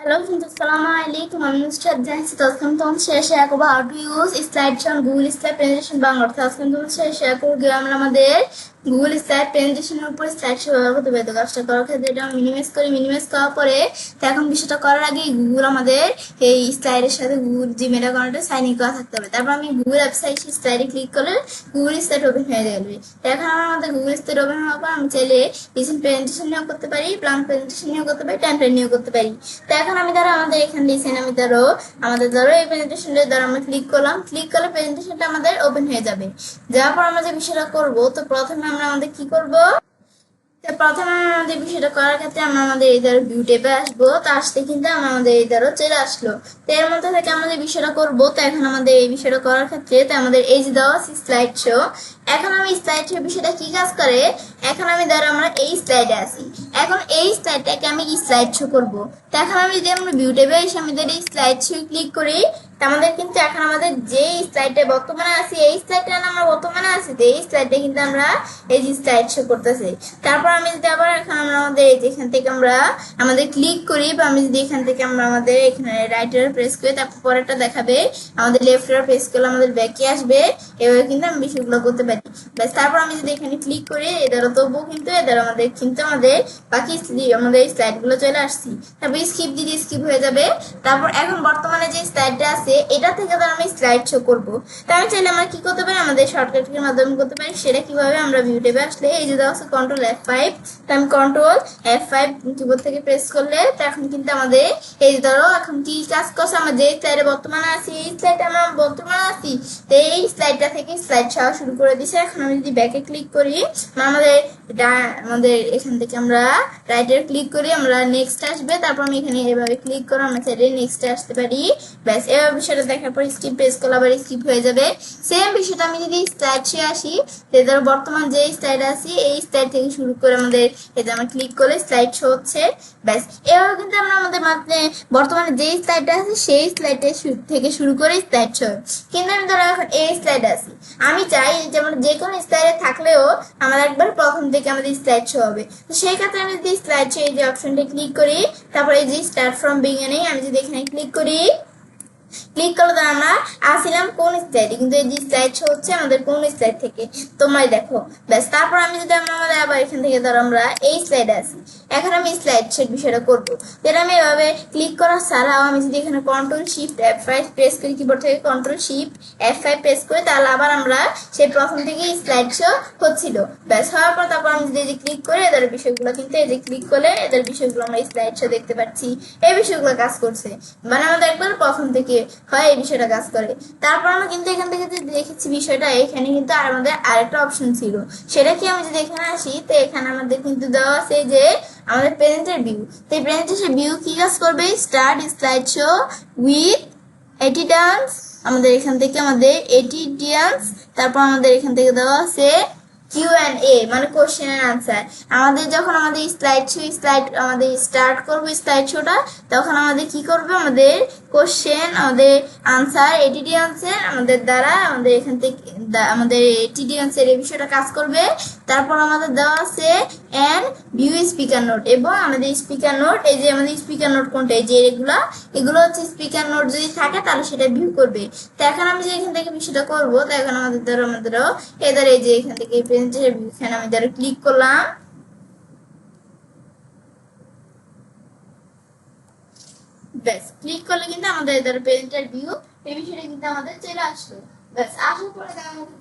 Hello friends, Assalamualaikum. I'm Mr. Adjani. Welcome to our share about how to use slideshow on Google Slide Presentation Bangla অর্থাৎ আজকে তোমাদের সাথে share করব আমরা আমাদের Google Slide Presentation এর উপর স্লাইডশো ব্যবহার করতে পারি। তো কাজটা করার ক্ষেত্রে এটা মিনিমাইজ করার পরে এখন বিষয়টা করার আগে গুগল আমাদের এই স্লাইডের সাথে গুগল জিমেল অ্যাকাউন্টে সাইন ইন করা থাকতে হবে। তারপর আমি গুগল ওয়েবসাইট স্লাইডে ক্লিক করলে গুগল স্লাইড ওপেন হয়ে যাবে। এখন আমাদের গুগল স্লাইড ওপেন হওয়ার পর আমি চাইলে রিসেন্ট প্রেজেন্টেশন নিয়েও করতে পারি, প্ল্যান প্রেজেন্টেশন নিয়েও করতে পারি, টেমপ্লেট নিয়েও করতে পারি। তো এখন আমি আমাদের এখানে লিখেন আমি ধরো এই প্রেজেন্টেশনটা আমরা ক্লিক করলাম, ক্লিক করলে প্রেজেন্টেশনটা আমাদের ওপেন হয়ে যাবে। যাওয়ার পর আমরা যে বিষয়টা করব, তো প্রথমে আমরা আমাদের কি করব, প্রথমে আমাদের বিষয়টা করার ক্ষেত্রে আমরা আমাদের এই ধরো ভিউ ট্যাবে আসবো। তো আসতে কিন্তু আমরা আমাদের এই ধরো চলে আসলো। তো এর মধ্যে থেকে আমাদের বিষয়টা করবো। তো এখন আমাদের এই বিষয়টা করার ক্ষেত্রে তো আমাদের এই যে দেওয়া স্লাইড শো, এখন আমি স্লাইড শো বিষয়টা কি কাজ করে, এখন আমি ধরো আমরা এই স্লাইডে আসি, এখন এই স্লাইডটাকে আমি স্লাইড শো করবো। তো এখন আমি যদি আমরা ভিউ ট্যাবে এসে আমাদের এই স্লাইড শো ক্লিক করি, আমাদের কিন্তু এখন আমাদের যে স্লাইডে বর্তমানে আছি এই স্লাইডে আমরা বর্তমানে আছি, তো এই স্লাইডে কিন্তু আমরা এই যে স্লাইড শো করতেছি। তারপর আমি যদি আবার এখন আমরা আমাদের যেখান থেকে আমরা আমাদের ক্লিক করি, বা আমি যদি এখান থেকে আমরা আমাদের এখানে রাইটার প্রেস করি, তারপর পরেরটা দেখাবে আমাদের লেফটার প্রেস করলে আমাদের ব্যাকে আসবে। এভাবে কিন্তু আমি বিষয়গুলো করতে পারি। ব্যাস, তারপর আমি যদি এখানে ক্লিক করি এদেরও তবুও কিন্তু আমাদের বাকি আমাদের স্লাইড গুলো চলে আসছি। তারপর স্কিপ দিদি স্কিপ হয়ে যাবে। তারপর এখন বর্তমানে যে স্লাইডটা আছে এটা থেকে ধর আমি স্লাইড শো করবো। তো আমি চাইলে আমরা কি করতে পারি, আমাদের শর্টকাটের মাধ্যমে করতে পারি। সেটা কিভাবে, আমরা ভিউ ট্যাবে আসলে এই যে দেওয়া আছে কন্ট্রোল F5, তো আমি কন্ট্রোল F5 কিবোর্ড থেকে প্রেস করলে তো এখন কিন্তু আমাদের এই যে ধরো এখন কি কাজ করছে, আমরা যে স্লাইডে বর্তমানে আছি এই স্লাইডে আমরা বর্তমানে আছি, তো এই স্লাইডটা থেকে স্লাইড ছাড়া শুরু করে দিছে। এখন আমি যদি ব্যাকে ক্লিক করি, আমাদের এখান থেকে আমরা রাইটে ক্লিক করি, আমরা নেক্সট আসবে। তারপর আমি এখানে এভাবে ক্লিক করে আমরা চাইলে নেক্সট আসতে পারি। ব্যাস, এভাবে বিষয়টা দেখার পর স্কিপ প্রেস করলে আবার স্কিপ হয়ে যাবে। সেম বিষয়টা আমি যদি স্লাইড শো আসি, ধরো বর্তমান যে স্লাইড আছি এই স্লাইড থেকে শুরু করে আমাদের এটা আমরা ক্লিক করলে স্লাইড শো হচ্ছে। ব্যাস, এভাবে কিন্তু আমরা আমাদের বর্তমানে যে স্লাইডটা আছে সেই স্লাইডটা থেকে শুরু করে স্লাইড শো। কিন্তু আমি ধরো এখন এই স্লাইডে আছি, আমি চাই যেমন যে কোনো স্লাইডে থাকলেও আমার একবার প্রথম থেকে আমাদের স্লাইড শো হবে। তো সেই ক্ষেত্রে আমি যদি স্লাইড শো এই যে অপশনটা ক্লিক করি, তারপরে এই যে স্টার্ট ফ্রম বিগিনিং আমি যদি এখানে ক্লিক করি, ক্লিক করলে তো আমরা আসছিলাম কোন স্লাইডে, কিন্তু এই যে স্লাইড শো হচ্ছে আমাদের কোন স্লাইড থেকে তোমরাই দেখো। ব্যাস, তারপর আমি যদি আমাদের আবার এখান থেকে ধরো আমরা এই স্লাইডে আসি, এখন আমি স্লাইড শোর বিষয়টা করবো। যেটা আমি এভাবে ক্লিক করার ছাড়াও আমি যদি এখানে কন্ট্রোল শিফট F5 প্রেস করি, কিবোর্ড থেকে কন্ট্রোল শিফট F5 প্রেস করি, তাহলে আবার আমরা সেই প্রথম থেকেই স্লাইড শো হচ্ছিল। ব্যাস, হওয়ার পর তারপর আমি যদি এই যে ক্লিক করি এদের বিষয়গুলো কিন্তু এই যে ক্লিক করলে এদের বিষয়গুলো আমরা স্লাইড শো দেখতে পাচ্ছি। এই বিষয়গুলো কাজ করছে, মানে আমাদের একবার প্রথম থেকে হয় এই বিষয়টা কাজ করে। তারপর আমরা কিন্তু এখান থেকে যে দেখেছি বিষয়টা, এখানে কিন্তু আমাদের আরেকটা অপশন ছিল, সেটা কি আমি যদি এখানে আসি, তো এখানে আমাদের কিন্তু দেওয়া আছে যে আমাদের প্রেজেন্টের ভিউ। তো এই প্রেজেন্টেশন ভিউ কি কাজ করবে, স্টার্ট স্লাইড শো উইথ এডিটান্স, আমাদের এখান থেকে আমাদের এডিটিয়ান্স, তারপর আমাদের এখান থেকে দেওয়া আছে Q&A মানে কোশ্চেন এন্ড আনসার। আমাদের যখন আমাদের স্লাইড আমাদের স্টার্ট করবো স্লাইড শোটা, তখন আমাদের কি করবে, আমাদের কোশ্চেন আমাদের আনসার এটিডি আনসার আমাদের দ্বারা আমাদের এখান থেকে আমাদের এটিডি আনসার এই বিষয়টা কাজ করবে। তারপর আমাদের দেওয়া আছে এন্ড ভিউ স্পিকার নোট, এবং আমাদের স্পিকার নোট এই যে আমাদের স্পিকার নোট কোনটা, এই যে এগুলো হচ্ছে স্পিকার নোট, যদি থাকে তাহলে সেটা ভিউ করবে। তো এখন আমি যে এখান থেকে বিষয়টা করবো, তো এখন আমাদেরও এদের এই যে এখান থেকে প্রেজেন্টেশন ভিউ, এখানে আমি ধরো ক্লিক করলাম। ব্যাস, ক্লিক করলে কিন্তু আমাদের ধরো প্রেজেন্টার ভিউ এই বিষয়টা কিন্তু আমাদের চলে আসলো। ব্যাস, আসার পরে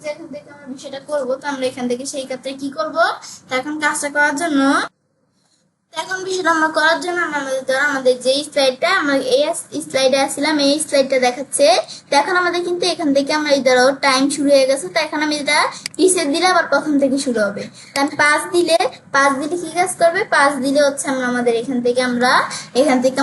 যেখান থেকে আমরা বিষয়টা করবো, তো আমরা এখান থেকে সেই ক্ষেত্রে কি করবো, এখন কাজটা করার জন্য এখন বিষয়টা আমরা করার জন্য আমাদের ধরো আমাদের যে স্লাইডটা আমরা এই স্লাইডে আসছিলাম এই স্লাইডটা দেখাচ্ছে। তো এখন আমাদের কিন্তু এখান থেকে আমরা এই ধরো টাইম শুরু হয়ে গেছে, তো এখন আমি এটা রিসেট দিলে আবার প্রথম থেকে শুরু হবে। কারণ 5 দিলে কি কাজ করবে, 5 দিলে হচ্ছে আমাদের এখান থেকে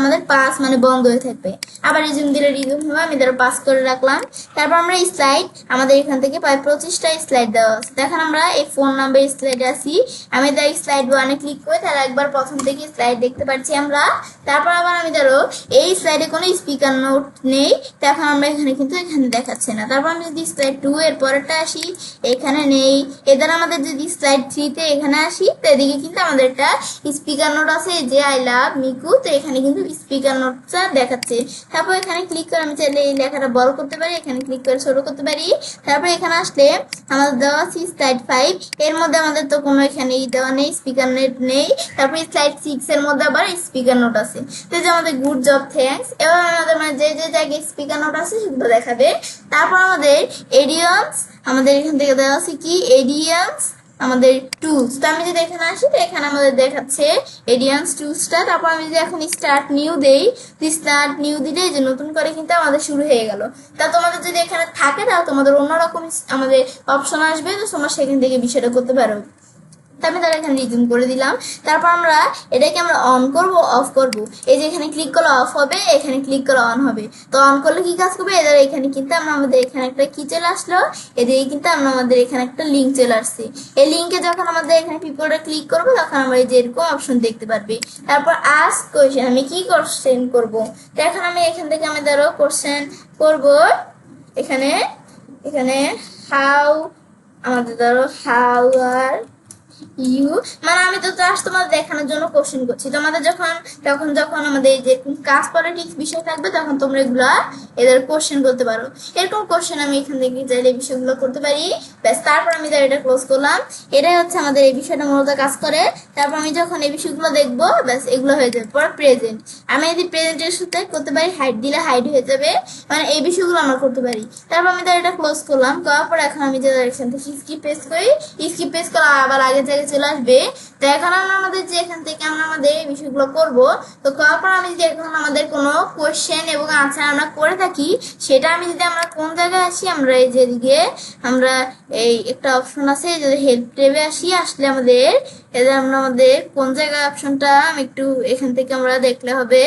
আমাদের 5 মানে বন্ধ হয়ে থাকবে। আবার রিজুম দিলে রিজুম হবে, আমি ধরো 5 করে রাখলাম। তারপর আমরা স্লাইড আমাদের এখান থেকে প্রায় 25টা স্লাইড দেওয়া আছে। দেখেন আমরা এই ফোন নাম্বার স্লাইডে আসি, আমি তাই স্লাইড 1-এ ক্লিক করি, তাহলে একবার প্রথম থেকে স্লাইড দেখতে পাচ্ছি আমরা। তারপর আবার আমি ধরো এই স্লাইডে কোনো স্পিকার নোট নেই, তো এখন আমরা এখানে কিন্তু এখানে দেখাচ্ছে না। তারপর আমি যদি স্লাইড 2 এর পরেরটা আসি, এখানে নেই। এদের আমাদের যদি স্লাইড 3 তে এখানে আসি, তো এদিকে কিন্তু আমাদের একটা স্পিকার নোট আছে যে আই লাভ মিকু, তো এখানে কিন্তু স্পিকার নোটটা দেখাচ্ছে। তারপর এখানে ক্লিক করে আমি চাইলে এই লেখাটা বড় করতে পারি, এখানে ক্লিক করে ছোট করতে পারি। তারপর এখানে আসলে আমাদের দেওয়া আছে স্লাইড 5, এর মধ্যে আমাদের তো কোনো এখানে দেওয়া নেই, স্পিকার নোট নেই। তারপর স্লাইড 6 এর মধ্যে আবার স্পিকার নোট আছে, তো যে আমাদের গুড জব থ্যাঙ্কস। এবার আমাদের মানে যে যে জায়গায় স্পিকার নোট আছে সেগুলো দেখাবে। তারপর আমাদের এডিয়মস, আমাদের এখান থেকে দেওয়া আছে কি এডিয়মস আমাদের টুলস, তো আমি যদি এখানে আসি তো এখানে আমাদের দেখাচ্ছে এডিয়ান্স টুলসটা। তারপর আমি যদি এখন স্টার্ট নিউ দেই, স্টার্ট নিউ দিলে যে নতুন করে কিন্তু আমাদের শুরু হয়ে গেল। তা তোমাদের যদি এখানে থাকে তাহলে তোমাদের অন্যরকম আমাদের অপশন আসবে, তো তোমরা সেখান থেকে বিষয়টা করতে পারো। আমি তার এখানে রিজুম করে দিলাম। তারপর আমরা এটাকে আমরা অন করব অফ করব, এই যে এখানে ক্লিক করলে অফ হবে, এখানে ক্লিক করলে অন হবে। তো অন করলে কি কাজ করবে, এদের এখানে কিন্তু আমরা আমাদের এখানে একটা কি চলে আসলো, এদিকে কিন্তু আমরা আমাদের এখানে একটা লিঙ্ক চলে আসছে। এই লিঙ্কে যখন আমাদের এখানে পিপলটা ক্লিক করবো তখন আমরা এই যে এরকম অপশন দেখতে পারবে। তারপর আস্ক কোয়েশ্চেন, আমি কি কোয়েশ্চেন করব, তো এখন আমি এখান থেকে আমি ধরো কোয়েশ্চেন করব। এখানে এখানে হাউ, আমাদের ধরো হাউ আর ইউ, মানে আমি তো জাস্ট তোমাদের দেখানোর জন্য কোশ্চেন করছি। তোমাদের যখন আমাদের যে কাজ পলিটিক্স বিষয় থাকবে তখন তোমরা এগুলা এদের কোশ্চেন করতে পারো। এরকম কোশ্চেন আমি এখান থেকে চাইলে এই বিষয়গুলো করতে পারি। ব্যাস, তারপর আমি এটা ক্লোজ করলাম। এটাই হচ্ছে আমাদের এই বিষয়টা মূলত কাজ করে। তারপর আমি যখন এই বিষয়গুলো দেখবো, ব্যাস এগুলো হয়ে যাবে। পরে প্রেজেন্ট, আমি যদি প্রেজেন্টের সাথে করতে পারি, হাইড দিলে হাইড হয়ে যাবে, মানে এই বিষয়গুলো আমরা করতে পারি। তারপর আমি এটা ক্লোজ করলাম, করার পর এখন আমি যে এখান থেকে স্কিপ পেজ করি, স্কিপ পেজ করা আবার আগের জায়গায় চলে আসবে। তো এখন আমরা আমাদের যে এখান থেকে আমরা আমাদের এই বিষয়গুলো করব, তো করার পর আমি যদি এখন আমাদের কোনো কোয়েশ্চেন এবং আনসার আমরা করে থাকি, সেটা আমি যদি আমরা কোন জায়গায় আসি, আমরা এই যেদিকে আমরা এই একটা অপশন আছে, যদি হেল্প ট্যাবে আসি, আসলে আমাদের এদের আমরা আমাদের কোন জায়গায় অপশনটা আমি একটু এখান থেকে আমরা দেখলে হবে।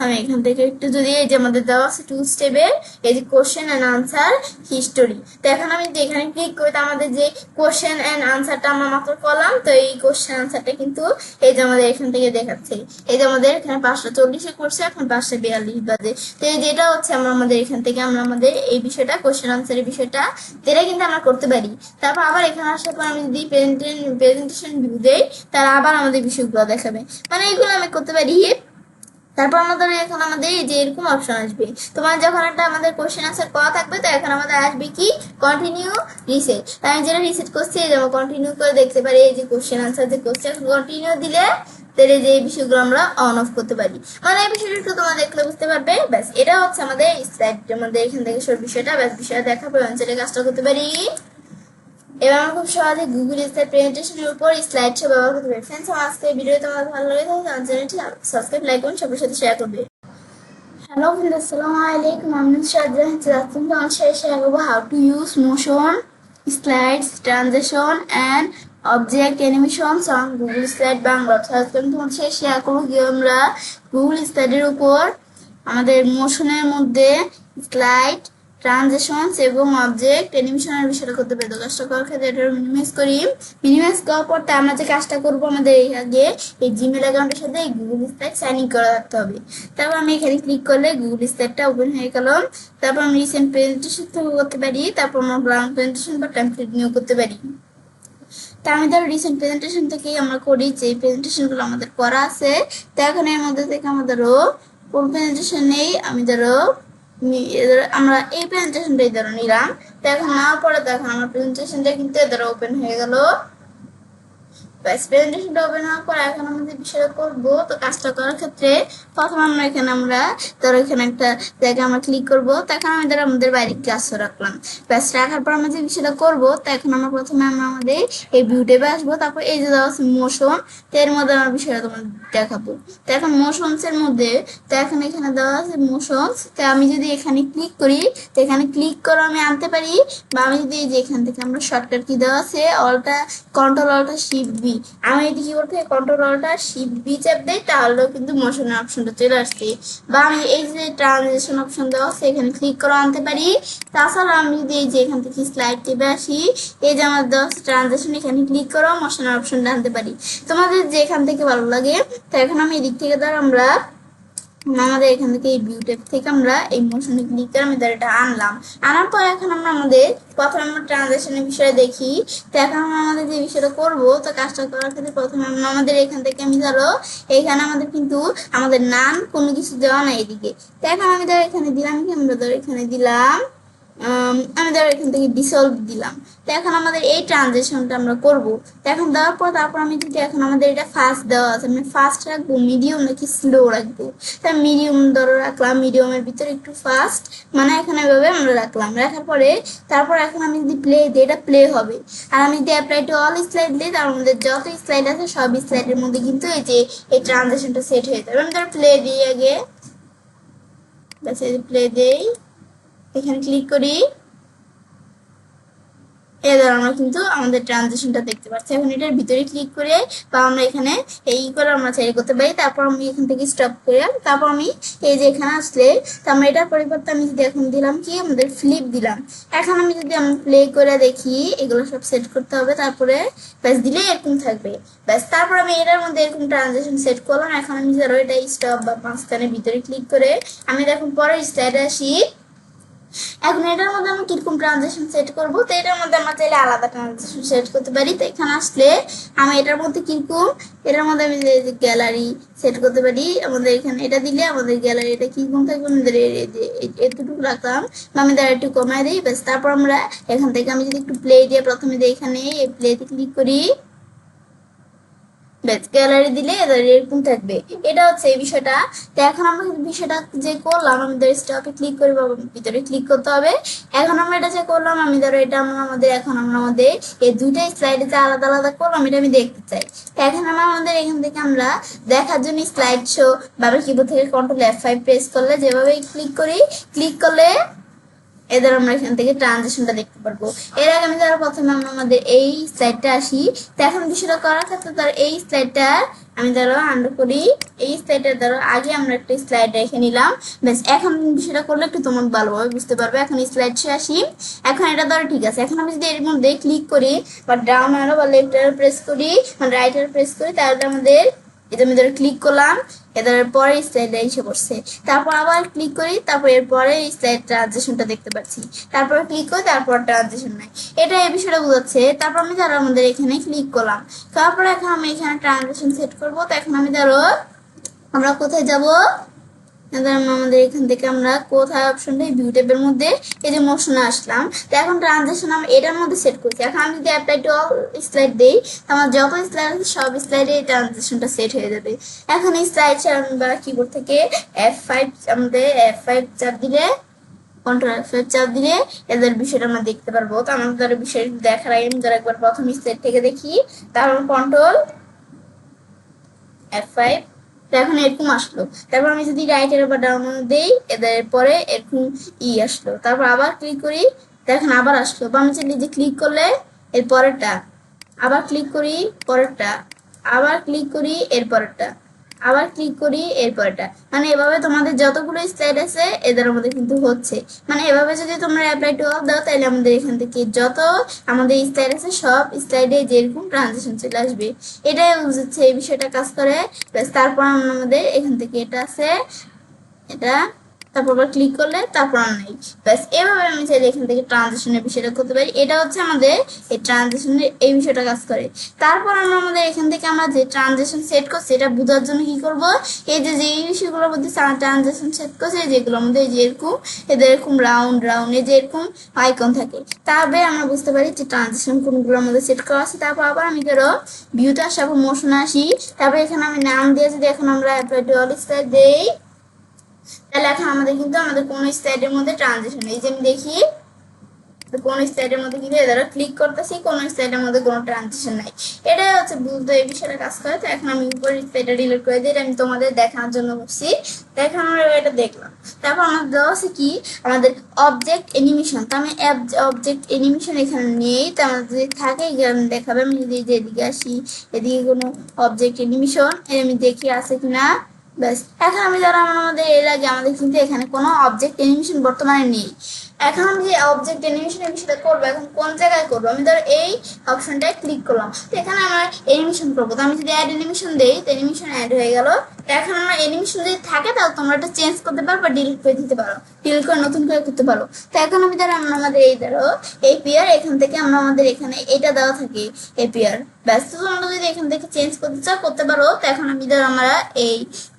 আমি এখান থেকে একটু যদি এই যে আমাদের দেওয়া আছে টুলস টেবিল, এই যে কোশ্চেন এন্ড আনসার হিস্টোরি, তো এখন আমি যে এখানে ক্লিক করি, তো আমাদের যে কোশ্চেন এন্ড আনসারটা আমরা মাত্র করলাম, তো এই কোশ্চেন আনসারটা কিন্তু এই যে আমাদের এখান থেকে দেখাচ্ছে। এই যে আমাদের এখানে 5:40 করছে, এখন 5:42 বাজে। তো এই যেটা হচ্ছে আমরা আমাদের এখান থেকে আমরা আমাদের এই বিষয়টা কোশ্চেন আনসারের বিষয়টা যেটা কিন্তু আমরা করতে পারি। তারপর আবার এখানে আসার পর আমি যদি প্রেজেন্টেশন ভিউ দেই, তাহলে আবার আমাদের বিষয়গুলো দেখাবে, মানে এইগুলো আমি করতে পারি। তারপর আমাদের এখন আমাদের এই যে এরকম অপশন আসবে, তোমার যখন একটা আমাদের কোশ্চেন আনসার করা থাকবে, তো এখন আমাদের আসবে কি কন্টিনিউ রিসেট। আমি যেটা রিসেট করছি এই যেমন কন্টিনিউ করে দেখতে পারি, এই যে কোশ্চেন আনসার যে কোশ্চেন কন্টিনিউ দিলে তাহলে যে এই বিষয়গুলো আমরা অন অফ করতে পারি, মানে এই বিষয়টা একটু তোমরা দেখলে বুঝতে পারবে। ব্যাস, এটা হচ্ছে আমাদের স্লাইড, আমাদের এখান থেকে সব বিষয়টা, ব্যাস বিষয়টা দেখার পর অঞ্চলে কাজটা করতে পারি। এবার আমরা খুব সহজে গুগল স্লাইড প্রেজেন্টেশনের উপর স্লাইড শো ব্যবহার করতে পারি। ফ্রেন্ডস, আমার আজকে ভিডিও তোমাদের ভালো লাগে তাহলে আমার চ্যানেলটি সাবস্ক্রাইব, লাইক করুন, সবার সাথে শেয়ার করবে। হ্যালো ফ্রেন্ডস, আসসালামু আলাইকুম। আমি নুসরাত জাহান তোমাদের সাথে শেয়ার করবো how to use motion, slides, transition and object animations on Google slide Bangla. আজকে আমি তোমাদের সাথে শেয়ার করবো কি আমরা গুগল স্লাইডের উপর আমাদের মোশনের মধ্যে স্লাইড, ট্রানজিশনস এবং অবজেক্ট অ্যানিমেশনের বিষয়টা করতে পারি। তো কাজটা করার ক্ষেত্রে এটা মিনিমাইজ করি। মিনিমাইজ করার পর আমরা যে কাজটা করবো, আমাদের আগে এই জিমেল অ্যাকাউন্টের সাথে এই গুগল স্লাইড সাইন ইন করা রাখতে হবে। তারপর আমি এখানে ক্লিক করলে গুগল স্লাইডটা ওপেন হয়ে গেল। তারপর আমি রিসেন্ট প্রেজেন্টেশন থেকে করতে পারি, তারপর আমরা ব্লাঙ্ক প্রেজেন্টেশন বা টেমপ্লেট নিয়েও করতে পারি। তা আমি ধরো রিসেন্ট প্রেজেন্টেশন থেকেই আমরা করি, যে প্রেজেন্টেশনগুলো আমাদের করা আছে। তো এখন এর মধ্যে থেকে আমাদেরও কোন প্রেজেন্টেশন নেই, আমি ধরো আমরা এই প্রেজেন্টেশনটাই ধরো নিলাম। তো এখন নেওয়ার পরে তো এখন আমার প্রেজেন্টেশনটা কিন্তু ধরো ওপেন হয়ে গেল। প্রেজেন্টেশনটা ওপেন হওয়ার পর এখন আমাদের বিষয়টা করবো। তো কাজটা করার ক্ষেত্রে প্রথম আমরা ধরো এখানে একটা জায়গায় আমরা ক্লিক করবো। তো এখন আমি ধরো আমাদের বাইরে ক্লাস রাখলাম। ব্যাস, রাখার পর আমরা যে বিষয়টা করবো, তো এখন আমরা প্রথমে আমরা আমাদের এই ভিউ ট্যাবে আসবো। তারপর এই যে দেওয়া আছে মোশন, তো এর মধ্যে আমার বিষয়টা তোমার দেখাবো। তো এখন মোশনস এর মধ্যে, তো এখন এখানে দেওয়া আছে মোশনস। তো আমি যদি এখানে ক্লিক করি, তো এখানে ক্লিক করে আমি আনতে পারি, বা আমি যদি এই যে এখান থেকে আমরা শর্টকাট কি দেওয়া আছে কন্ট্রোল অল্টার শিফট বি, আমি যদি কি করতে কন্ট্রোল অল্টার শিফট বি চাপ দেই, তাহলেও কিন্তু মোশনের অপশন ট্রানজিশনটা চলে আসছে। বা আমি এই যে ট্রানজিশন অপশন দেওয়া আছে এখানে ক্লিক করে আনতে পারি। তাছাড়া আমি যদি এই যে এখান থেকে স্লাইড টেপে আসি, এই যে আমার দেওয়া ট্রানজিশন এখানে ক্লিক করে মোশনের অপশনটা আনতে পারি। তোমাদের যেখান থেকে ভালো লাগে। তো এখন আমি এদিক থেকে ধর আমরা আমাদের এখান থেকে এই ভিউ ট্যাব থেকে আমরা এই মোশনে ক্লিক করে আমি এটা আনলাম। আনার পর এখন আমরা আমাদের প্রথমে আমরা ট্রানজিশনের বিষয়ে দেখি। তো এখন আমরা আমাদের যে বিষয়টা করব, তো কাজটা করার ক্ষেত্রে প্রথমে আমরা আমাদের এখান থেকে আমি ধরো এখানে আমাদের কিন্তু আমাদের নাম কোনো কিছু দেওয়া নাই এদিকে। তো এখন আমি ধরো এখানে দিলাম কি, আমরা ধরো এখানে দিলাম আমি ধরো এখান থেকে ডিসলভ দিলাম। তো এখন আমাদের এই ট্রানজিশনটা আমরা করব। তো এখন দেওয়ার পর তারপর আমি যদি এখন আমাদের এটা ফাস্ট দেওয়া আছে, আমি ফাস্ট রাখবো, মিডিয়াম নাকি স্লো রাখবো। তা মিডিয়াম ধরো রাখলাম, মিডিয়ামের ভিতরে একটু ফাস্ট, মানে এখানে এভাবে আমরা রাখলাম। রাখার পরে তারপর এখন আমি যদি প্লে দিই, এটা প্লে হবে। আর আমি যদি অ্যাপ্লাই টু অল স্লাইড দিই, তার মধ্যে যত স্লাইড আছে সব স্লাইডের মধ্যে কিন্তু এই যে এই ট্রানজিশনটা সেট হয়ে যাবে। আমি ধরো প্লে দিই আগে, ব্যাস এই প্লে দেই, এখানে ক্লিক করি, এবার আমরা কিন্তু আমাদের ট্রানজিশনটা দেখতে পাচ্ছি। এখন এটার ভিতরে ক্লিক করে বা আমরা এখানে এই করে আমরা চাই করতে পারি। তারপর আমি এখান থেকে স্টপ করে তারপর আমি এই যে এখানে আসলে তো আমরা এটার পরিবর্তে আমি যদি এখন দিলাম কি আমাদের ফ্লিপ দিলাম। এখন আমি যদি আমি প্লে করে দেখি, এগুলো সব সেট করতে হবে, তারপরে ব্যাস দিলে এরকম থাকবে। ব্যাস তারপর আমি এটার মধ্যে এরকম ট্রানজিশন সেট করলাম। এখন আমি ধরো এটা স্টপ বা মাঝখানে ভিতরে ক্লিক করে আমি দেখুন পরের স্লাইডে আসি। এখন এটার মধ্যে আমি কিরকম ট্রানজিশন সেট করবো, তো এটার মধ্যে আমরা চাইলে আলাদা ট্রানজিশন সেট করতে পারি। তো এখানে আসলে আমি এটার মধ্যে কিরকম, এটার মধ্যে আমি গ্যালারি সেট করতে পারি। আমাদের এখানে এটা দিলে আমাদের গ্যালারি এটা কিরকম থাকবে, আমাদের এতটুকু রাখলাম বা আমি তার একটু কমাই দিই। ব্যাস তারপর আমরা এখান থেকে আমি যদি একটু প্লে দিয়ে প্রথমে দিয়ে এখানে এই প্লেতে ক্লিক করি, গ্যালারি দিলে এরকম থাকবে। এটা হচ্ছে এই বিষয়টা। তো এখন আমরা বিষয়টা যে করলাম, আমাদের স্টপে ক্লিক করে বা ভিতরে ক্লিক করতে হবে। এখন আমরা এটা যে করলাম, আমি ধরো এটা আমরা আমাদের এখন আমরা আমাদের এই দুইটা স্লাইডে যে আলাদা আলাদা করলাম এটা আমি দেখতে চাই। তো এখন আমরা আমাদের এখান থেকে আমরা দেখার জন্য স্লাইড শো বা কিবোর্ড থেকে কন্ট্রোল F5 প্রেস করলে যেভাবে ক্লিক করি, ক্লিক করলে এদের আমরা এখান থেকে ট্রানজিশনটা দেখতে পারবো। এর আগে আমি ধরো প্রথমে আমরা আমাদের এই স্লাইডটা আসি। তো এখন বিষয়টা করার ক্ষেত্রে ধরো এই স্লাইডটা আমি ধরো আন্ডার করি, এই স্লাইডটা ধরো আগে আমরা একটা স্লাইড রেখে নিলাম। বেশ এখন বিষয়টা করলে একটু তোমার ভালোভাবে বুঝতে পারবে। এখন স্লাইড আসি, এখন এটা ধরো ঠিক আছে। এখন আমি যদি এর মধ্যে ক্লিক করি বা ডাউন আরো বা লেফট আরো প্রেস করি মানে রাইট আরো প্রেস করি, তাহলে আমাদের এটা আমি ধরো ক্লিক করলাম, এদের পরে স্লাইডে এসে পড়ছে। তারপর আবার ক্লিক করি, তারপর এরপরে স্লাইড ট্রানজিশনটা দেখতে পাচ্ছি। তারপর ক্লিক করি, তারপর ট্রানজিশন নাই। এটা এই বিষয়টা বোঝাচ্ছে। তারপর আমি ধরো আমাদের এখানে ক্লিক করলাম, তারপর এখন আমি এখানে ট্রানজিশন সেট করবো। তো এখন আমি ধরো আমরা কোথায় যাব, আমাদের এখান থেকে আমরা কোথায় অপশনটা ভিউ ট্যাবের মধ্যে এই যে মোশনে আসলাম। তো এখন ট্রানজিশন আমি এটার মধ্যে সেট করছি। এখন আমি যদি অ্যাপ্লাই টু অল স্লাইড দেই, আমার যত স্লাইড আছে সব স্লাইডে এই ট্রানজিশনটা সেট হয়ে যাবে। এখন এই স্লাইড আমরা কিবোর্ড থেকে F5 আমাদের F5 চাপ দিলে কন্ট্রোল F5 চাপ দিলে এদের বিষয়টা আমরা দেখতে পারবো। তো আমাদের বিষয় দেখার আগে আমি একবার প্রথম স্লাইড থেকে দেখি, তারপর কন্ট্রোল F5। তো এখন এরকম আসলো। তারপর আমি যদি রাইট এর বা ডাউন দেই, এদের পরে এরকম আসলো। তারপর আবার ক্লিক করি, দেখেন আবার আসলো। বা আমি চাইলে যে ক্লিক করলে এর পরেরটা, আবার ক্লিক করি পরেরটা, আবার ক্লিক করি এর পরেরটা, আবার ক্লিক করি এরপরটা। মানে এভাবে তোমাদের যতগুলো স্লাইড আছে এদের মধ্যে কিন্তু হচ্ছে। মানে এভাবে যদি তোমরা অ্যাপ্লাই টু অল দাও, তাহলে আমাদের এখান থেকে যত আমাদের স্লাইড আছে সব স্লাইডে যেরকম ট্রানজিশন চলে আসবে। এটাই বুঝছে এই বিষয়টা কাজ করে। তারপর আমাদের এখান থেকে এটা আছে, এটা তারপর আবার ক্লিক করলে তারপর নাই। ব্যাস এভাবে আমি চাইলে এখান থেকে ট্রানজিশনের বিষয়টা করতে পারি। এটা হচ্ছে আমাদের এই ট্রানজিশনের এই বিষয়টা কাজ করে। তারপর আমরা আমাদের এখান থেকে আমরা যে ট্রানজিশন সেট করছি এটা বোঝার জন্য কি করব, এই যে যে বিষয়গুলোর মধ্যে ট্রানজিশন সেট করছে যেগুলোর মধ্যে এই যে এরকম এদের এরকম রাউন্ড রাউন্ড এই যে এরকম আইকন থাকে, তবে আমরা বুঝতে পারি যে ট্রানজিশন কোনগুলোর মধ্যে সেট করা আছে। তারপর আবার আমি ধরো ভিউতে আসি, আবার মোশনে আসি, তারপর এখানে আমি নাম দিয়ে যদি এখন আমরা অ্যাপ্লাই টু অল স্লাইড দেই, তাহলে এখন আমাদের কিন্তু আমাদের কোন স্লাইডের মধ্যে ট্রানজিশন, এই যে আমি দেখি কোন স্লাইডের মধ্যে কিন্তু এরা ক্লিক করতেছি, কোন স্লাইডের মধ্যে কোনো ট্রানজিশন নাই। এটাই হচ্ছে বুঝতে এই বিষয়টা কাজ করে। তো এখন আমি উপরে স্লাইডটা ডিলিট করে দিই, আমি তোমাদের দেখানোর জন্য বসছি। তো এখন আমরা এটা দেখলাম। তারপর আমাদের দেওয়া আছে কি আমাদের অবজেক্ট অ্যানিমেশন। তো আমি অবজেক্ট অ্যানিমেশন এখানে নেই, তো আমাদের যদি থাকে দেখাবে। আমি যদি এদিকে আসি, এদিকে কোনো অবজেক্ট অ্যানিমেশন আমি দেখি আছে কিনা। ব্যাস এখন আমি ধরো আমাদের এর আগে আমাদের কিন্তু এখানে কোনো অবজেক্ট অ্যানিমেশন বর্তমানে নেই। এখন আমি যে অবজেক্ট অ্যানিমেশনের বিষয়টা করবো, এখন কোন জায়গায় করবো, আমি ধরো এই অপশনটায় ক্লিক করলাম, তো এখানে আমরা অ্যানিমেশন করবো। তো আমি যদি অ্যাড অ্যানিমেশন দেই তো অ্যানিমেশন অ্যাড হয়ে গেল। তো এখন আমার অ্যানিমেশন যদি থাকে তাহলে তোমরা এটা চেঞ্জ করতে পারো বা ডিলিট করে দিতে পারো, ডিলিট করে নতুন করে করতে পারো। তো এখন আমি ধরো আমরা আমাদের এই ধরো এপিআর, এখান থেকে আমরা আমাদের এখানে এটা দেওয়া থাকে এপিআর। ব্যাস, তো তোমরা যদি এখান থেকে চেঞ্জ করতে চাও করতে পারো। তো এখন আমি ধরো আমরা এই